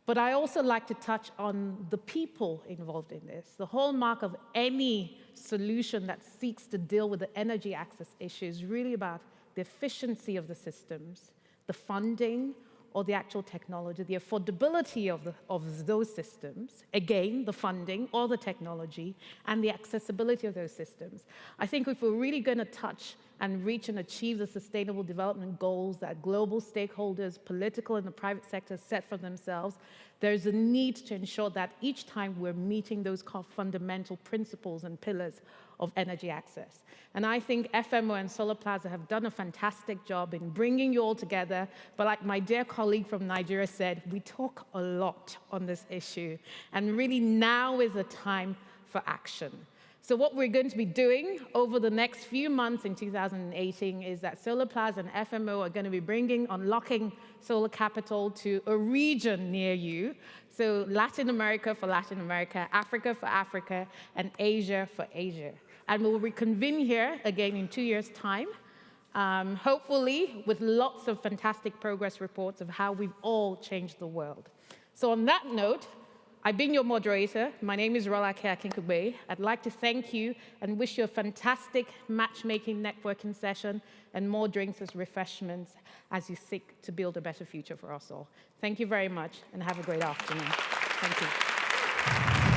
S: But I also like to touch on the people involved in this. The hallmark of any solution that seeks to deal with the energy access issue is really about the efficiency of the systems, the funding, or the actual technology, the affordability of those systems, again, the funding or the technology, and the accessibility of those systems. I think if we're really going to touch and reach and achieve the sustainable development goals that global stakeholders, political and the private sector set for themselves, there's a need to ensure that each time we're meeting those fundamental principles and pillars of energy access. And I think FMO and Solar Plaza have done a fantastic job in bringing you all together. But like my dear colleague from Nigeria said, we talk a lot on this issue. And really now is the time for action. So what we're going to be doing over the next few months in 2018 is that Solar Plaza and FMO are going to be unlocking solar capital to a region near you. So Latin America for Latin America, Africa for Africa, and Asia for Asia. And we'll reconvene here again in 2 years' time, hopefully with lots of fantastic progress reports of how we've all changed the world. So on that note, I've been your moderator. My name is Rolake Akinkugbe. I'd like to thank you and wish you a fantastic matchmaking networking session and more drinks as refreshments as you seek to build a better future for us all. Thank you very much and have a great afternoon. Thank you.